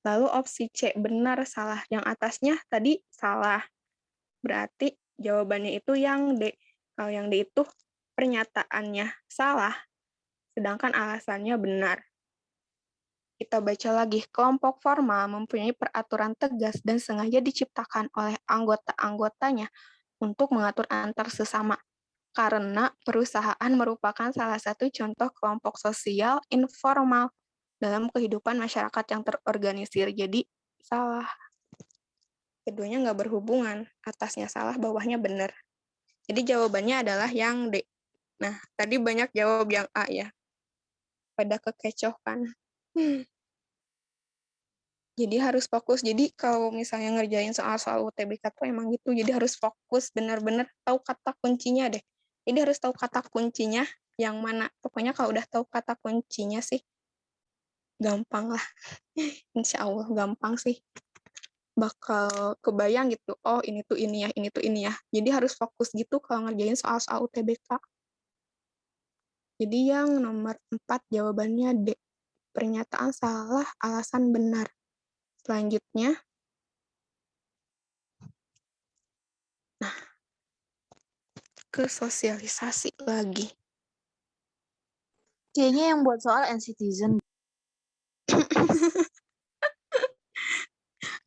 Lalu opsi C benar salah. Yang atasnya tadi salah. Berarti jawabannya itu yang D. Kalau yang D itu pernyataannya salah, sedangkan alasannya benar. Kita baca lagi, kelompok formal mempunyai peraturan tegas dan sengaja diciptakan oleh anggota-anggotanya untuk mengatur antar sesama. Karena perusahaan merupakan salah satu contoh kelompok sosial informal dalam kehidupan masyarakat yang terorganisir. Jadi, salah. Keduanya nggak berhubungan. Atasnya salah, bawahnya benar. Jadi, jawabannya adalah yang D. Nah, tadi banyak jawab yang A ya. Pada kekecoh kan. Jadi harus fokus. Jadi kalau misalnya ngerjain soal-soal UTBK tuh emang gitu. Jadi harus fokus, benar-benar tahu kata kuncinya deh. Jadi harus tahu kata kuncinya yang mana. Pokoknya kalau udah tahu kata kuncinya sih, gampang lah. Insya Allah gampang sih. Bakal kebayang gitu. Oh ini tuh ini ya, ini tuh ini ya. Jadi harus fokus gitu kalau ngerjain soal-soal UTBK. Jadi yang nomor 4 jawabannya D. Pernyataan salah, alasan benar. Selanjutnya, nah, ke sosialisasi lagi. Kayaknya yang buat soal N-Citizen.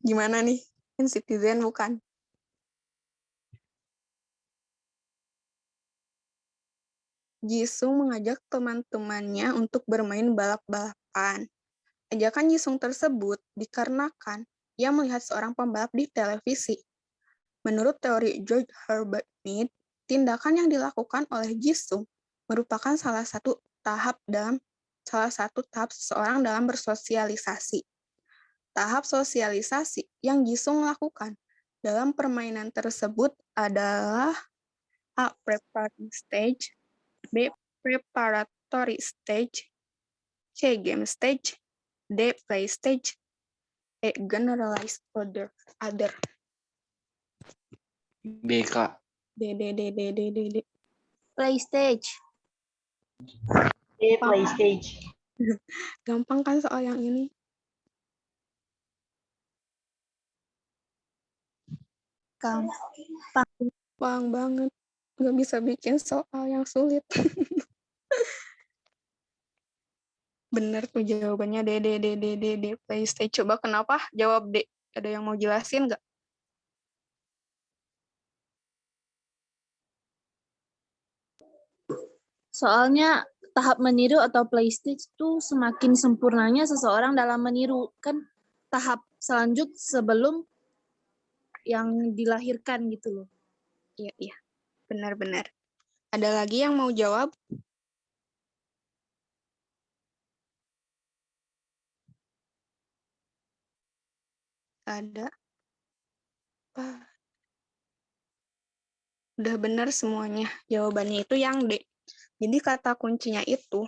Gimana nih? Citizen bukan? Jisung mengajak teman-temannya untuk bermain balap-balapan. Ajakan Jisung tersebut dikarenakan ia melihat seorang pembalap di televisi. Menurut teori George Herbert Mead, tindakan yang dilakukan oleh Jisung merupakan salah satu tahap seseorang dalam bersosialisasi. Tahap sosialisasi yang Jisung lakukan dalam permainan tersebut adalah A. Preparing stage. B. Preparatory stage. C. Game stage. D. Play stage. E. Generalized order. Other. B, Kak. D. Play stage. Play stage. Gampang kan soal yang ini? Gampang banget. Nggak bisa bikin soal yang sulit. Bener tuh jawabannya D. Play stage. Coba kenapa? Jawab D. Ada yang mau jelasin nggak? Soalnya tahap meniru atau play stage itu semakin sempurnanya seseorang dalam meniru. Kan tahap selanjut sebelum yang dilahirkan gitu loh. Iya. Benar-benar. Ada lagi yang mau jawab? Ada. Udah benar semuanya. Jawabannya itu yang D. Jadi kata kuncinya itu,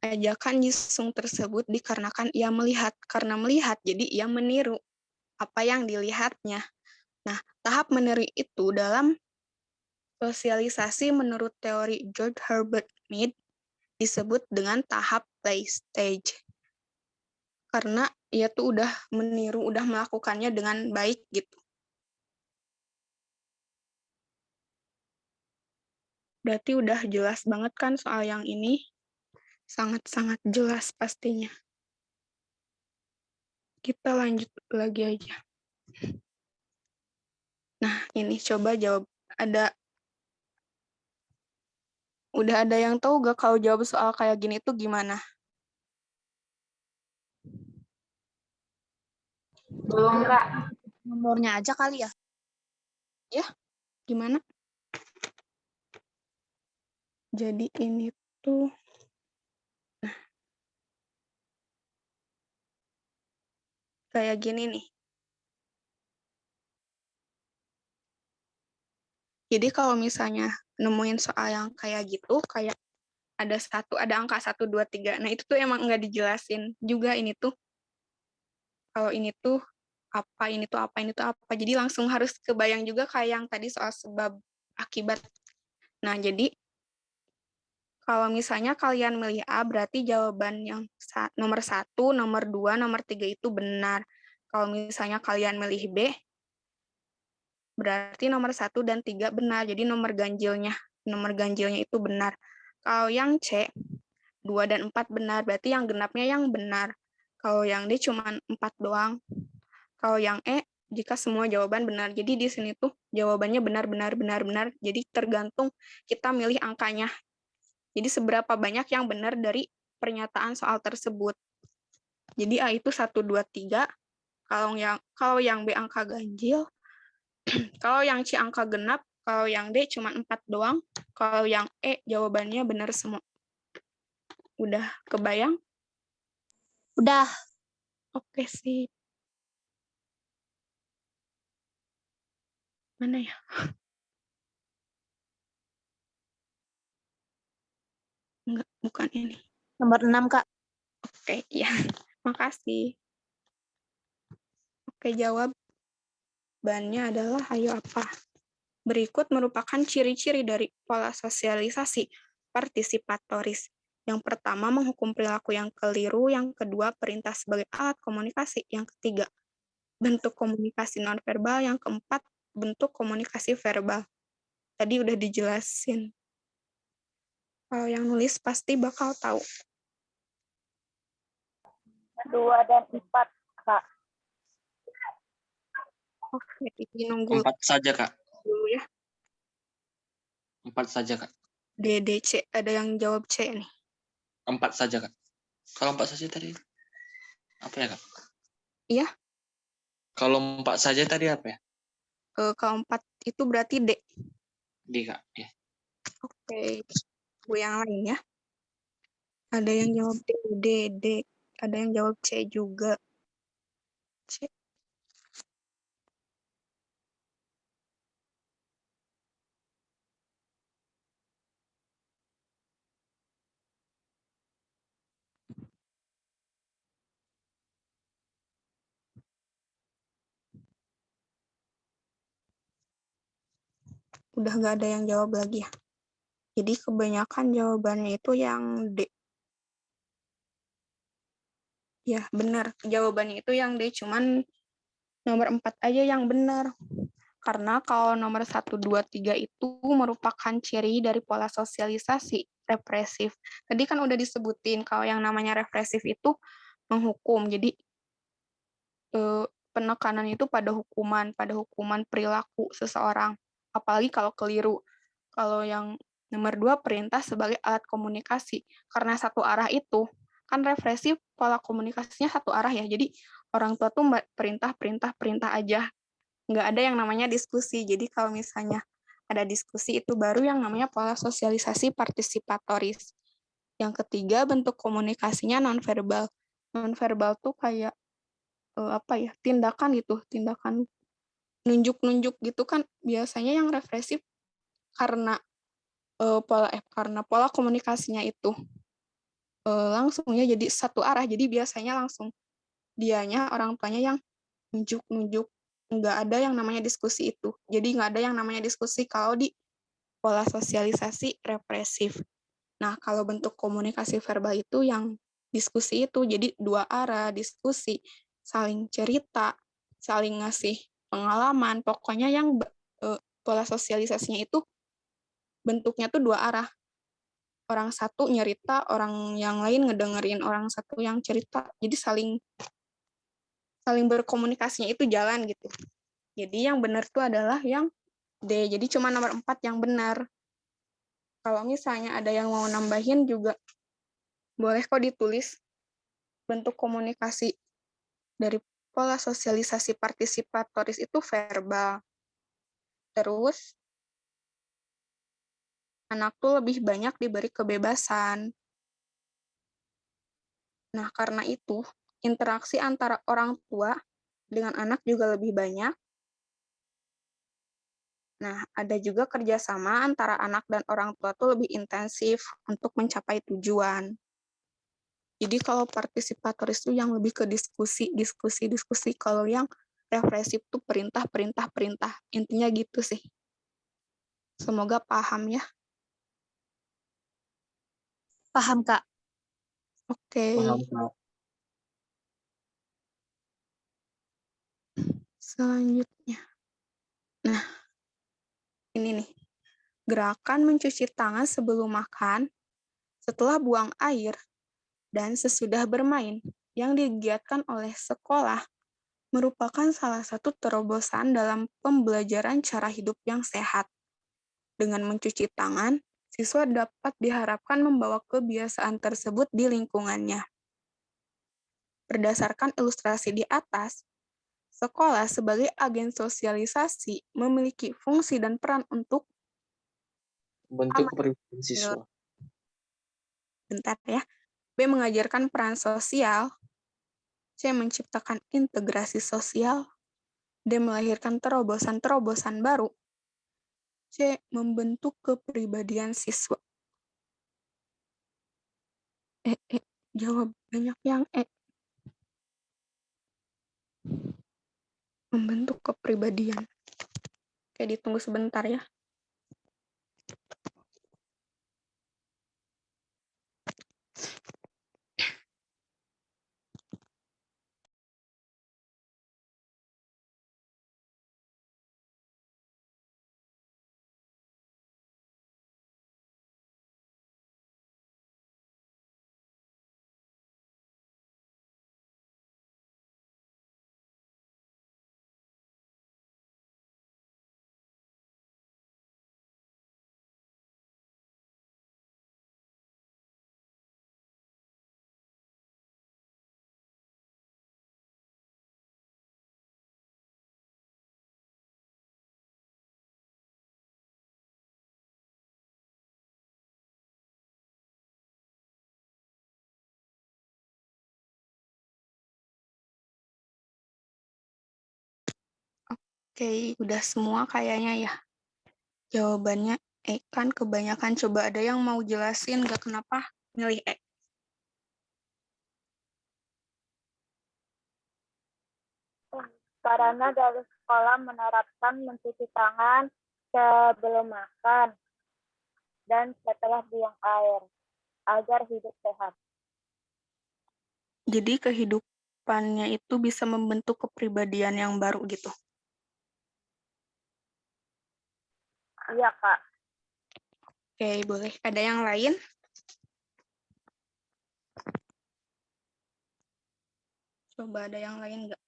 ajakan Jisung tersebut dikarenakan ia melihat. Karena melihat, jadi ia meniru apa yang dilihatnya. Nah, tahap meniru itu dalam sosialisasi menurut teori George Herbert Mead disebut dengan tahap play stage. Karena ia tuh udah meniru, udah melakukannya dengan baik gitu. Berarti udah jelas banget kan soal yang ini? Sangat-sangat jelas pastinya. Kita lanjut lagi aja. Nah, ini coba jawab. Udah ada yang tahu gak kalau jawab soal kayak gini tuh gimana? Belum, Kak. Nomornya aja kali ya. Ya, gimana? Jadi ini tuh, nah, kayak gini nih. Jadi kalau misalnya nemuin soal yang kayak gitu, kayak ada angka 1, 2, 3. Nah, itu tuh emang nggak dijelasin juga ini tuh. Kalau ini tuh apa, ini tuh apa, ini tuh apa. Jadi langsung harus kebayang juga kayak yang tadi soal sebab akibat. Nah, jadi kalau misalnya kalian milih A, berarti jawaban yang nomor 1, nomor 2, nomor 3 itu benar. Kalau misalnya kalian milih B, berarti nomor 1 dan 3 benar. Jadi nomor ganjilnya itu benar. Kalau yang C, 2 dan 4 benar, berarti yang genapnya yang benar. Kalau yang D cuma 4 doang. Kalau yang E, jika semua jawaban benar. Jadi di sini tuh jawabannya benar. Jadi tergantung kita milih angkanya. Jadi seberapa banyak yang benar dari pernyataan soal tersebut. Jadi A itu 1, 2, 3. Kalau yang B angka ganjil, kalau yang C angka genap, kalau yang D cuma 4 doang, kalau yang E jawabannya benar semua. Udah kebayang? Udah. Oke sih. Mana ya? Enggak, bukan ini. Nomor 6, Kak. Oke, iya. Makasih. Oke, jawabannya adalah ayo apa? Berikut merupakan ciri-ciri dari pola sosialisasi partisipatoris. Yang pertama, menghukum perilaku yang keliru. Yang kedua, perintah sebagai alat komunikasi. Yang ketiga, bentuk komunikasi nonverbal. Yang keempat, bentuk komunikasi verbal. Tadi udah dijelasin. Kalau yang nulis pasti bakal tahu. 2 dan 4, Kak. Oke, ini nunggu 4 saja, Kak. dulu ya. 4 saja, Kak. DDC, ada yang jawab C nih. 4 saja, Kak. Kalau 4 saja tadi, apa ya, Kak? Iya. Kalau 4 saja tadi apa ya? Kalau 4 itu berarti D. D, Kak. Ya. Oke. Bu yang lain ya. Ada yang jawab D. Ada yang jawab C juga. C. Udah nggak ada yang jawab lagi ya. Jadi kebanyakan jawabannya itu yang D. Ya, benar. Jawabannya itu yang D, cuman nomor 4 aja yang benar. Karena kalau nomor 1, 2, 3 itu merupakan ciri dari pola sosialisasi represif. Tadi kan udah disebutin kalau yang namanya represif itu menghukum. Jadi penekanan itu pada hukuman perilaku seseorang. Apalagi kalau keliru. Kalau yang nomor 2, perintah sebagai alat komunikasi. Karena satu arah itu, kan represif pola komunikasinya satu arah ya. Jadi orang tua tuh perintah aja. Nggak ada yang namanya diskusi. Jadi kalau misalnya ada diskusi itu baru yang namanya pola sosialisasi partisipatoris. Yang ketiga, bentuk komunikasinya nonverbal. Nonverbal tuh kayak tindakan gitu, tindakan nunjuk-nunjuk gitu kan biasanya yang represif karena pola komunikasinya itu langsungnya jadi satu arah. Jadi biasanya langsung dianya orang tuanya yang nunjuk-nunjuk. Nggak ada yang namanya diskusi itu. Jadi nggak ada yang namanya diskusi kalau di pola sosialisasi represif. Nah, kalau bentuk komunikasi verbal itu yang diskusi itu. Jadi dua arah, diskusi, saling cerita, saling ngasih pengalaman. Pokoknya yang pola sosialisasinya itu bentuknya tuh dua arah. Orang satu nyerita, orang yang lain ngedengerin orang satu yang cerita. Jadi saling berkomunikasinya itu jalan gitu. Jadi yang benar tuh adalah yang D. Jadi cuma nomor 4 yang benar. Kalau misalnya ada yang mau nambahin juga boleh kok ditulis bentuk komunikasi dari pola sosialisasi partisipatoris itu verbal. Terus anak tuh lebih banyak diberi kebebasan. Nah, karena itu interaksi antara orang tua dengan anak juga lebih banyak. Nah, ada juga kerjasama antara anak dan orang tua tuh lebih intensif untuk mencapai tujuan. Jadi kalau partisipatoris itu yang lebih ke diskusi. Kalau yang represif tuh perintah. Intinya gitu sih. Semoga paham ya. Paham, Kak. Oke. Paham, Kak. Selanjutnya. Nah, ini nih. Gerakan mencuci tangan sebelum makan, setelah buang air, dan sesudah bermain yang digiatkan oleh sekolah merupakan salah satu terobosan dalam pembelajaran cara hidup yang sehat. Dengan mencuci tangan, siswa dapat diharapkan membawa kebiasaan tersebut di lingkungannya. Berdasarkan ilustrasi di atas, sekolah sebagai agen sosialisasi memiliki fungsi dan peran untuk Bentuk kepribadian siswa. bentar ya. B. Mengajarkan peran sosial. C. Menciptakan integrasi sosial. D. Melahirkan terobosan-terobosan baru. C. Membentuk kepribadian siswa. Jawab banyak yang membentuk kepribadian. Oke, ditunggu sebentar ya. Oke, udah semua kayaknya ya. Jawabannya kan kebanyakan. Coba ada yang mau jelasin nggak kenapa milih Karena dari sekolah menerapkan mencuci tangan sebelum makan dan setelah buang air agar hidup sehat. Jadi kehidupannya itu bisa membentuk kepribadian yang baru gitu. Iya, Kak. Oke, boleh. Ada yang lain? Coba ada yang lain nggak?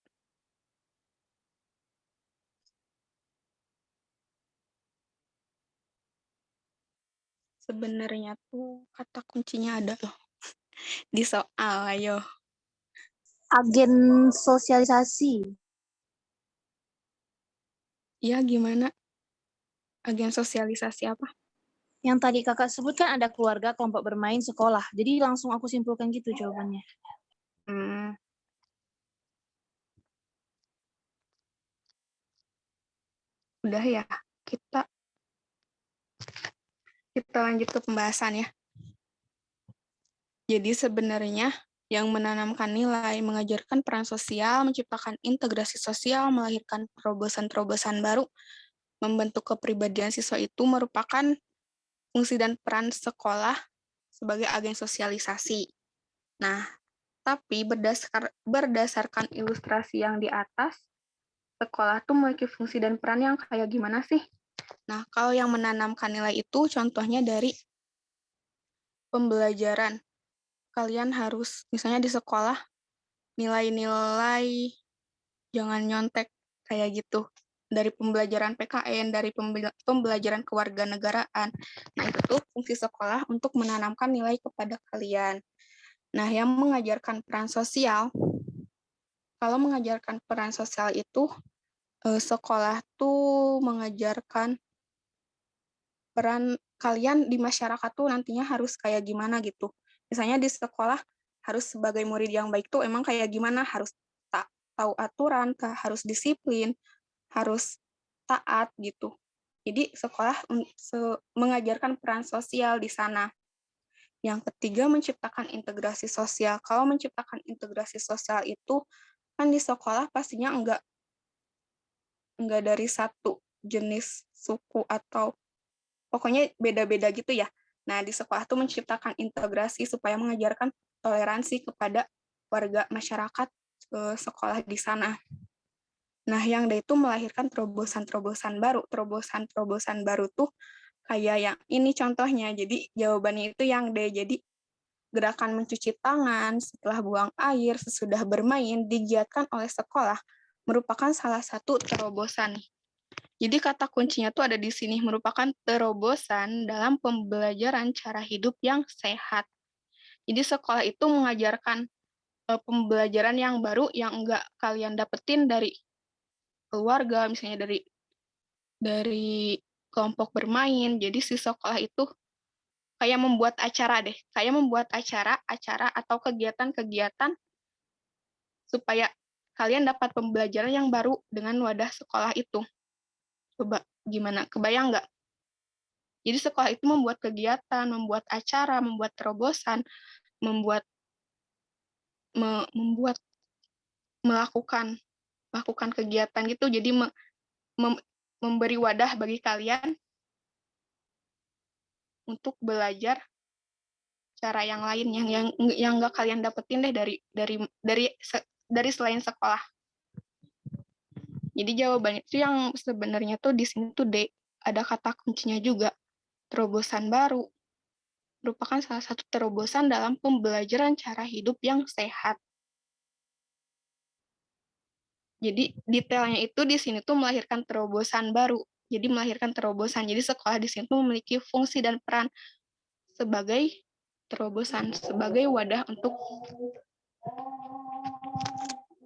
Sebenarnya tuh kata kuncinya ada loh. Di soal, ayo. Agen sosialisasi. Ya, gimana? Agen sosialisasi apa? Yang tadi kakak sebut kan ada keluarga, kelompok bermain, sekolah. Jadi langsung aku simpulkan gitu jawabannya. Udah ya, kita lanjut ke pembahasan ya. Jadi sebenarnya yang menanamkan nilai, mengajarkan peran sosial, menciptakan integrasi sosial, melahirkan terobosan-terobosan baru, membentuk kepribadian siswa itu merupakan fungsi dan peran sekolah sebagai agen sosialisasi. Nah, tapi berdasarkan ilustrasi yang di atas, sekolah tuh memiliki fungsi dan peran yang kayak gimana sih? Nah, kalau yang menanamkan nilai itu contohnya dari pembelajaran. Kalian harus, misalnya di sekolah, nilai-nilai jangan nyontek kayak gitu. Dari pembelajaran PKN, dari pembelajaran kewarganegaraan. Nah, itu tuh fungsi sekolah untuk menanamkan nilai kepada kalian. Nah, yang mengajarkan peran sosial, kalau mengajarkan peran sosial itu, sekolah tuh mengajarkan peran kalian di masyarakat tuh nantinya harus kayak gimana gitu. Misalnya di sekolah harus sebagai murid yang baik tuh emang kayak gimana, harus tahu aturan, harus disiplin, harus taat gitu. Jadi sekolah mengajarkan peran sosial di sana. Yang ketiga, menciptakan integrasi sosial. Kalau menciptakan integrasi sosial itu kan di sekolah pastinya enggak dari satu jenis suku atau pokoknya beda-beda gitu ya. Nah, di sekolah tuh menciptakan integrasi supaya mengajarkan toleransi kepada warga masyarakat sekolah di sana. Nah, yang D itu melahirkan terobosan-terobosan baru. Terobosan-terobosan baru tuh kayak yang ini contohnya. Jadi jawabannya itu yang D. Jadi gerakan mencuci tangan setelah buang air, sesudah bermain, digiatkan oleh sekolah, merupakan salah satu terobosan. Jadi kata kuncinya tuh ada di sini, merupakan terobosan dalam pembelajaran cara hidup yang sehat. Jadi sekolah itu mengajarkan pembelajaran yang baru yang enggak kalian dapetin dari keluarga, misalnya dari kelompok bermain. Jadi si sekolah itu kayak membuat acara deh, kayak membuat acara atau kegiatan-kegiatan supaya kalian dapat pembelajaran yang baru dengan wadah sekolah itu. Coba gimana? Kebayang nggak? Jadi sekolah itu membuat kegiatan, membuat acara, membuat terobosan, membuat melakukan kegiatan gitu. Jadi memberi wadah bagi kalian untuk belajar cara yang lain yang nggak kalian dapetin deh dari selain sekolah. Jadi jawabannya itu yang sebenarnya tuh di sini tuh D, ada kata kuncinya juga, terobosan baru. Merupakan salah satu terobosan dalam pembelajaran cara hidup yang sehat. Jadi detailnya itu di sini tuh melahirkan terobosan baru. Jadi melahirkan terobosan. Jadi sekolah di sini tuh memiliki fungsi dan peran sebagai terobosan, sebagai wadah untuk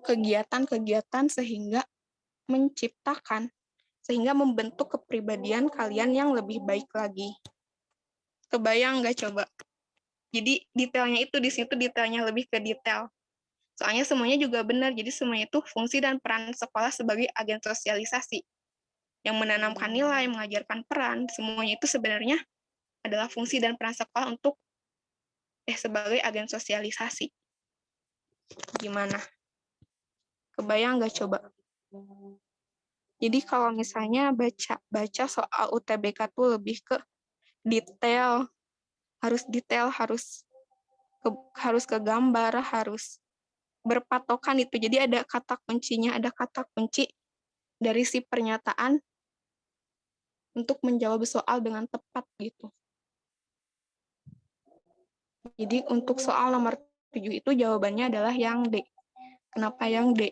kegiatan-kegiatan sehingga membentuk kepribadian kalian yang lebih baik lagi. Kebayang nggak coba? Jadi detailnya itu di situ detailnya lebih ke detail. Soalnya semuanya juga benar, jadi semuanya itu fungsi dan peran sekolah sebagai agen sosialisasi. Yang menanamkan nilai, mengajarkan peran, semuanya itu sebenarnya adalah fungsi dan peran sekolah untuk sebagai agen sosialisasi. Gimana? Kebayang nggak coba? Jadi kalau misalnya baca soal UTBK tuh lebih ke detail, harus detail, harus ke gambar, harus berpatokan itu. Jadi ada kata kuncinya, ada kata kunci dari si pernyataan untuk menjawab soal dengan tepat gitu. Jadi untuk soal nomor 7 itu jawabannya adalah yang D. Kenapa yang D?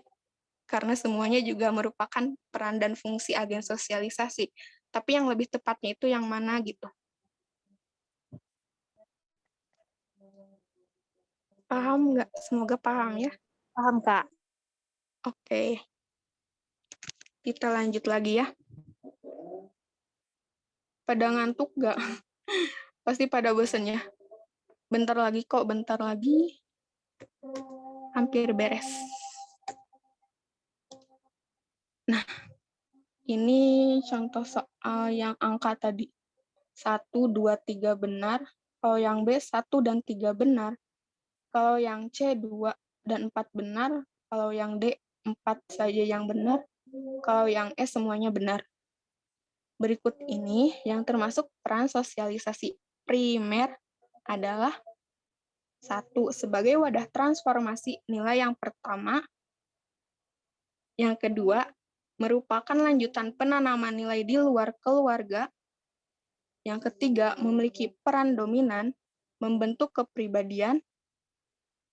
Karena semuanya juga merupakan peran dan fungsi agen sosialisasi. Tapi yang lebih tepatnya itu yang mana gitu. Paham nggak? Semoga paham ya. Paham, Kak? Oke. Kita lanjut lagi ya. Pada ngantuk nggak? Pasti pada bosen ya. Bentar lagi kok, bentar lagi. Hampir beres. Nah, ini contoh soal yang angka tadi. 1, 2, 3 benar. Kalau yang B, 1 dan 3 benar. Kalau yang C, 2 dan 4 benar. Kalau yang D, 4 saja yang benar. Kalau yang E, semuanya benar. Berikut ini yang termasuk peran sosialisasi primer adalah 1. Sebagai wadah transformasi nilai yang pertama. Yang kedua, merupakan lanjutan penanaman nilai di luar keluarga. Yang ketiga, memiliki peran dominan, membentuk kepribadian.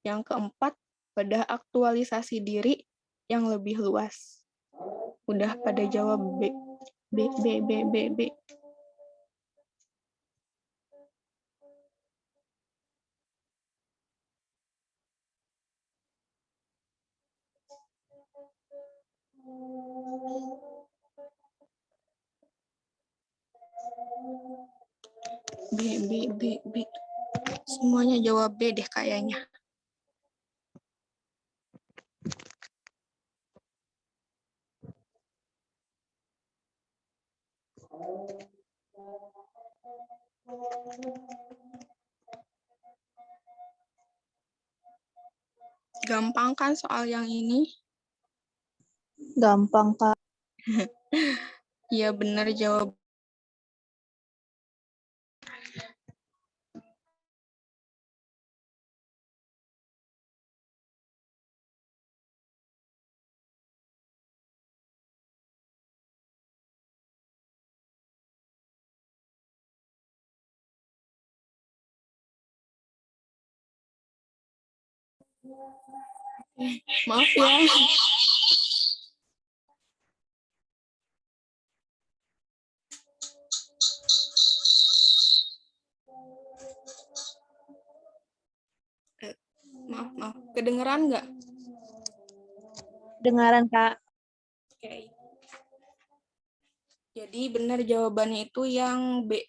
Yang keempat, wadah aktualisasi diri yang lebih luas. Udah pada jawab B. B, B, B, B, B. B, B, B, B. Semuanya jawab B deh kayaknya. Gampang kan soal yang ini? Gampang, Kak. Iya benar jawab. Maaf ya. Maaf. Kedengeran nggak? Dengaran, Kak. Oke. Jadi benar jawabannya itu yang B.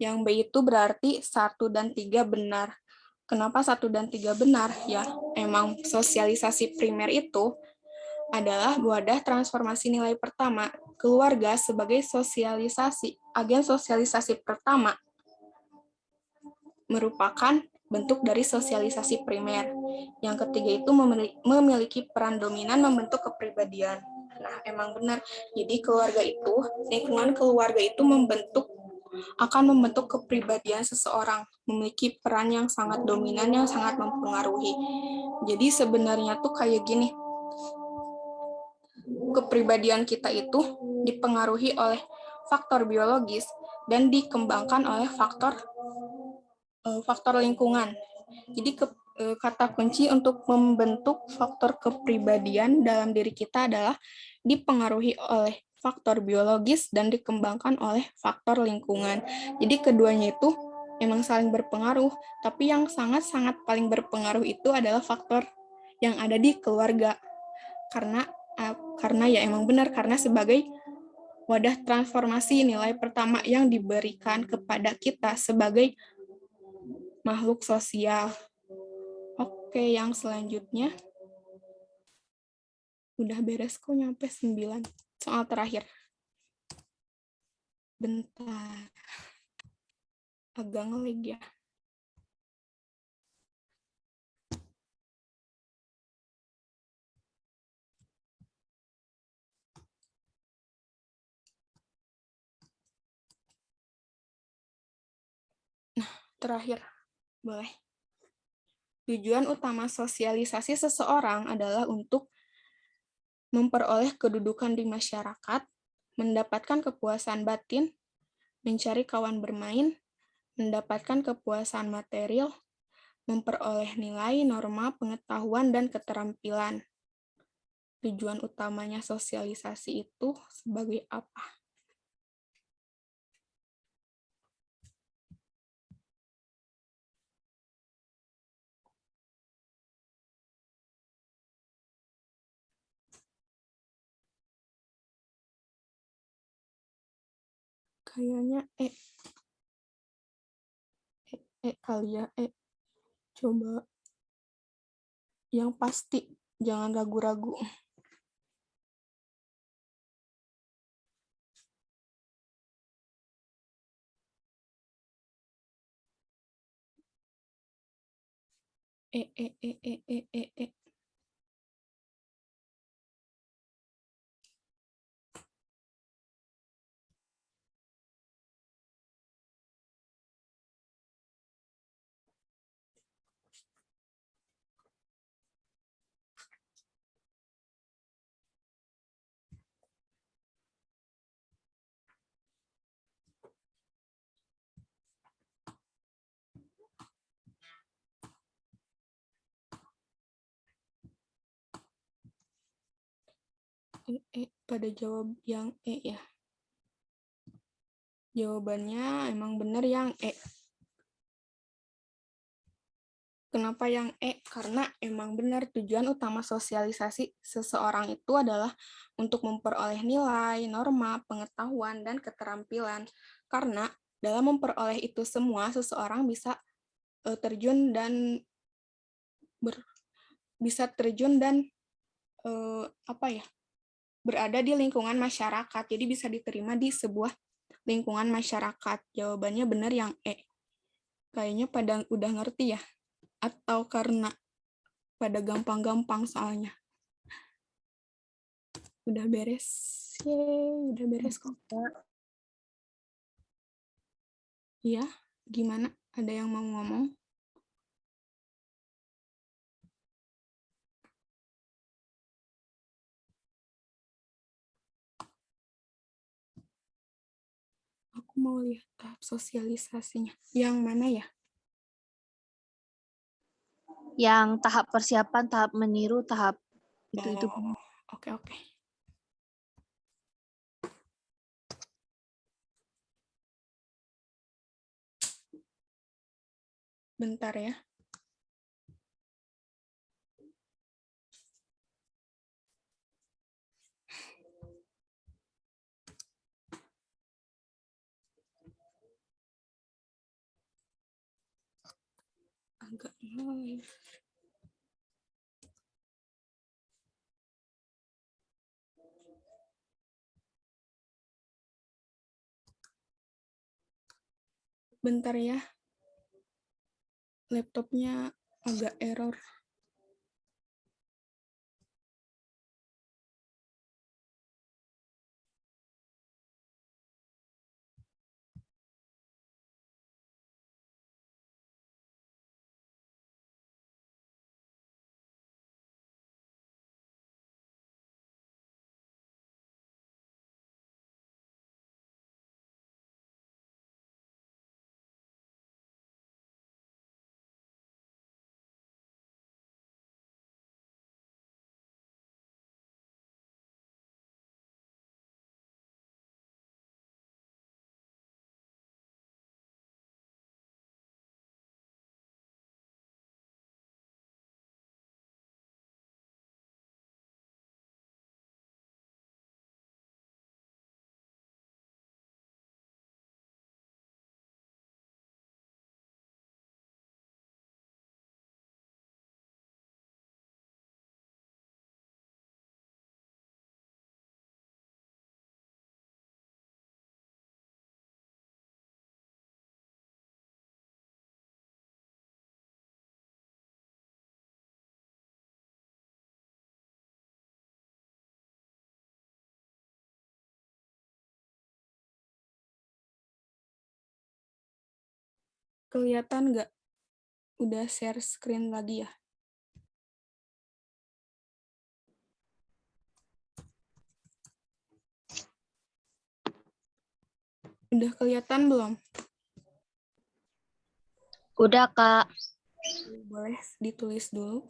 Yang B itu berarti 1 dan 3 benar. Kenapa 1 dan 3 benar? Ya, emang sosialisasi primer itu adalah wadah transformasi nilai pertama. Keluarga sebagai sosialisasi, agen sosialisasi pertama merupakan bentuk dari sosialisasi primer. Yang ketiga itu memiliki peran dominan membentuk kepribadian. Nah, emang benar. Jadi keluarga itu, lingkungan keluarga itu akan membentuk kepribadian seseorang, memiliki peran yang sangat dominan, yang sangat mempengaruhi. Jadi sebenarnya tuh kayak gini, kepribadian kita itu dipengaruhi oleh faktor biologis dan dikembangkan oleh faktor lingkungan. Jadi kata kunci untuk membentuk faktor kepribadian dalam diri kita adalah dipengaruhi oleh faktor biologis dan dikembangkan oleh faktor lingkungan. Jadi keduanya itu memang saling berpengaruh, tapi yang sangat-sangat paling berpengaruh itu adalah faktor yang ada di keluarga. Karena ya emang benar, karena sebagai wadah transformasi nilai pertama yang diberikan kepada kita sebagai makhluk sosial. Oke, yang selanjutnya. Udah beres kok, nyampe 9. Soal terakhir. Bentar. Agak ngelag ya. Terakhir, boleh. Tujuan utama sosialisasi seseorang adalah untuk memperoleh kedudukan di masyarakat, mendapatkan kepuasan batin, mencari kawan bermain, mendapatkan kepuasan material, memperoleh nilai, norma, pengetahuan, dan keterampilan. Tujuan utamanya sosialisasi itu sebagai apa? Kayaknya kali ya, coba yang pasti, jangan ragu-ragu. E, e, e, e, e, e, e. Pada jawab yang E ya. Jawabannya emang benar yang E. Kenapa yang E? Karena emang benar tujuan utama sosialisasi seseorang itu adalah untuk memperoleh nilai, norma, pengetahuan, dan keterampilan. Karena dalam memperoleh itu semua, seseorang bisa terjun dan berada di lingkungan masyarakat. Jadi bisa diterima di sebuah lingkungan masyarakat. Jawabannya benar yang E. Kayaknya pada udah ngerti ya? Atau karena pada gampang-gampang soalnya. Udah beres. Yeay, udah beres kok. Iya, gimana? Ada yang mau ngomong? Aku mau lihat tahap sosialisasinya. Yang mana ya? Yang tahap persiapan, tahap meniru, tahap itu. Oh, oke. Bentar ya. Agak mulai. Bentar ya. Laptopnya agak error. Kelihatan nggak? Udah share screen lagi ya? Udah kelihatan belum? Udah, Kak. Boleh ditulis dulu.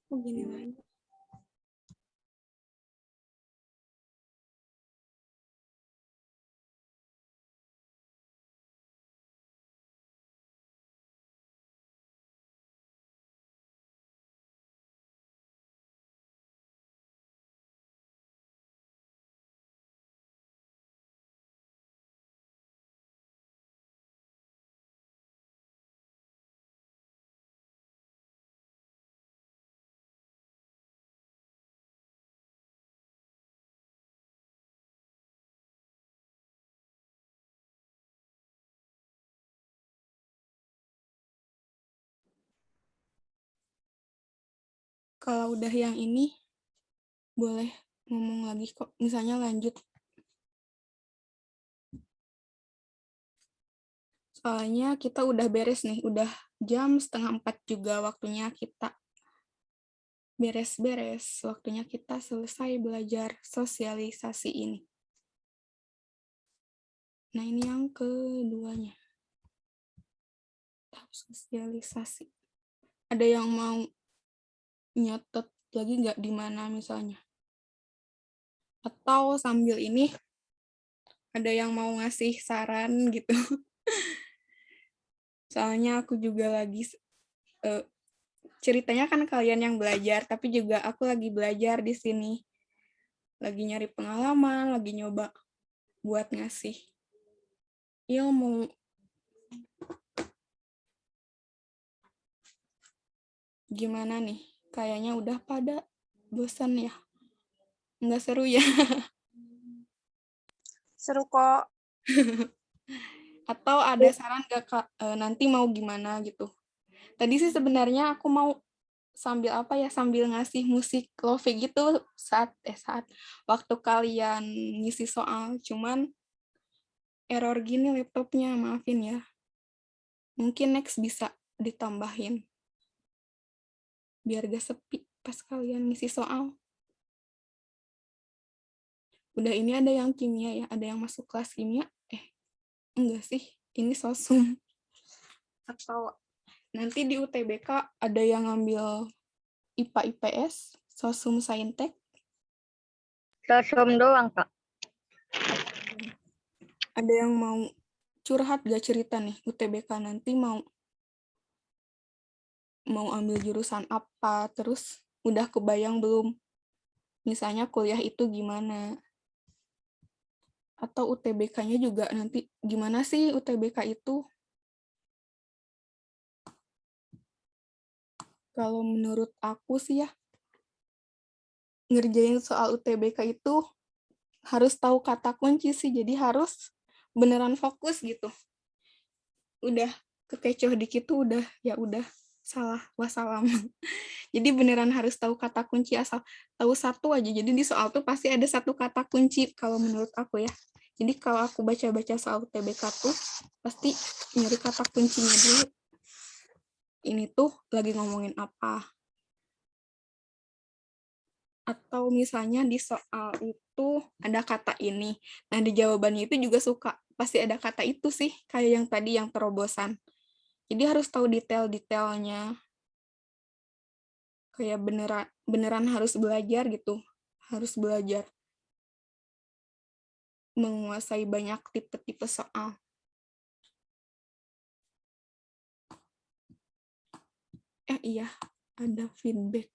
Oh, gini lagi. Kalau udah yang ini, boleh ngomong lagi kok. Misalnya lanjut. Soalnya kita udah beres nih, udah jam 3:30 juga waktunya kita beres-beres. Waktunya kita selesai belajar sosialisasi ini. Nah, ini yang keduanya. Tahap sosialisasi. Ada yang mau nyatet lagi nggak di mana misalnya? Atau sambil ini ada yang mau ngasih saran gitu. Soalnya aku juga lagi ceritanya kan kalian yang belajar, tapi juga aku lagi belajar di sini. Lagi nyari pengalaman, lagi nyoba buat ngasih ilmu. Gimana nih? Kayaknya udah pada bosan ya? Nggak seru ya? Seru kok. Atau ada saran nggak Kak, nanti mau gimana gitu? Tadi sih sebenarnya aku mau sambil apa ya, sambil ngasih musik lofi gitu saat waktu kalian ngisi soal, cuman error gini laptopnya, maafin ya. Mungkin next bisa ditambahin biar gak sepi pas kalian ngisi soal. Udah, ini ada yang kimia ya, ada yang masuk kelas kimia. Enggak sih, ini sosum. Atau nanti di UTBK ada yang ngambil IPA IPS, sosum saintek. Sosum doang, Kak. Ada yang mau curhat gak cerita nih, UTBK nanti mau ambil jurusan apa, terus udah kebayang belum misalnya kuliah itu gimana, atau UTBK-nya juga nanti gimana sih UTBK itu. Kalau menurut aku sih ya, ngerjain soal UTBK itu harus tahu kata kunci sih, jadi harus beneran fokus gitu. Udah kekecoh dikit tuh udah, ya udah salah, wassalam. Jadi beneran harus tahu kata kunci, asal tahu satu aja. Jadi di soal tuh pasti ada satu kata kunci kalau menurut aku ya. Jadi kalau aku baca-baca soal UTBK tuh pasti nyari kata kuncinya dulu. Ini tuh lagi ngomongin apa. Atau misalnya di soal itu ada kata ini. Nah, di jawabannya itu juga pasti ada kata itu sih, kayak yang tadi yang terobosan. Jadi harus tahu detail-detailnya. Kayak beneran harus belajar gitu. Harus belajar menguasai banyak tipe-tipe soal. Iya, ada feedback.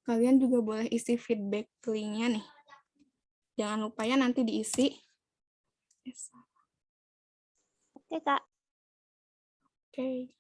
Kalian juga boleh isi feedback linknya nih. Jangan lupa ya nanti diisi. Oke, Kak. Oke.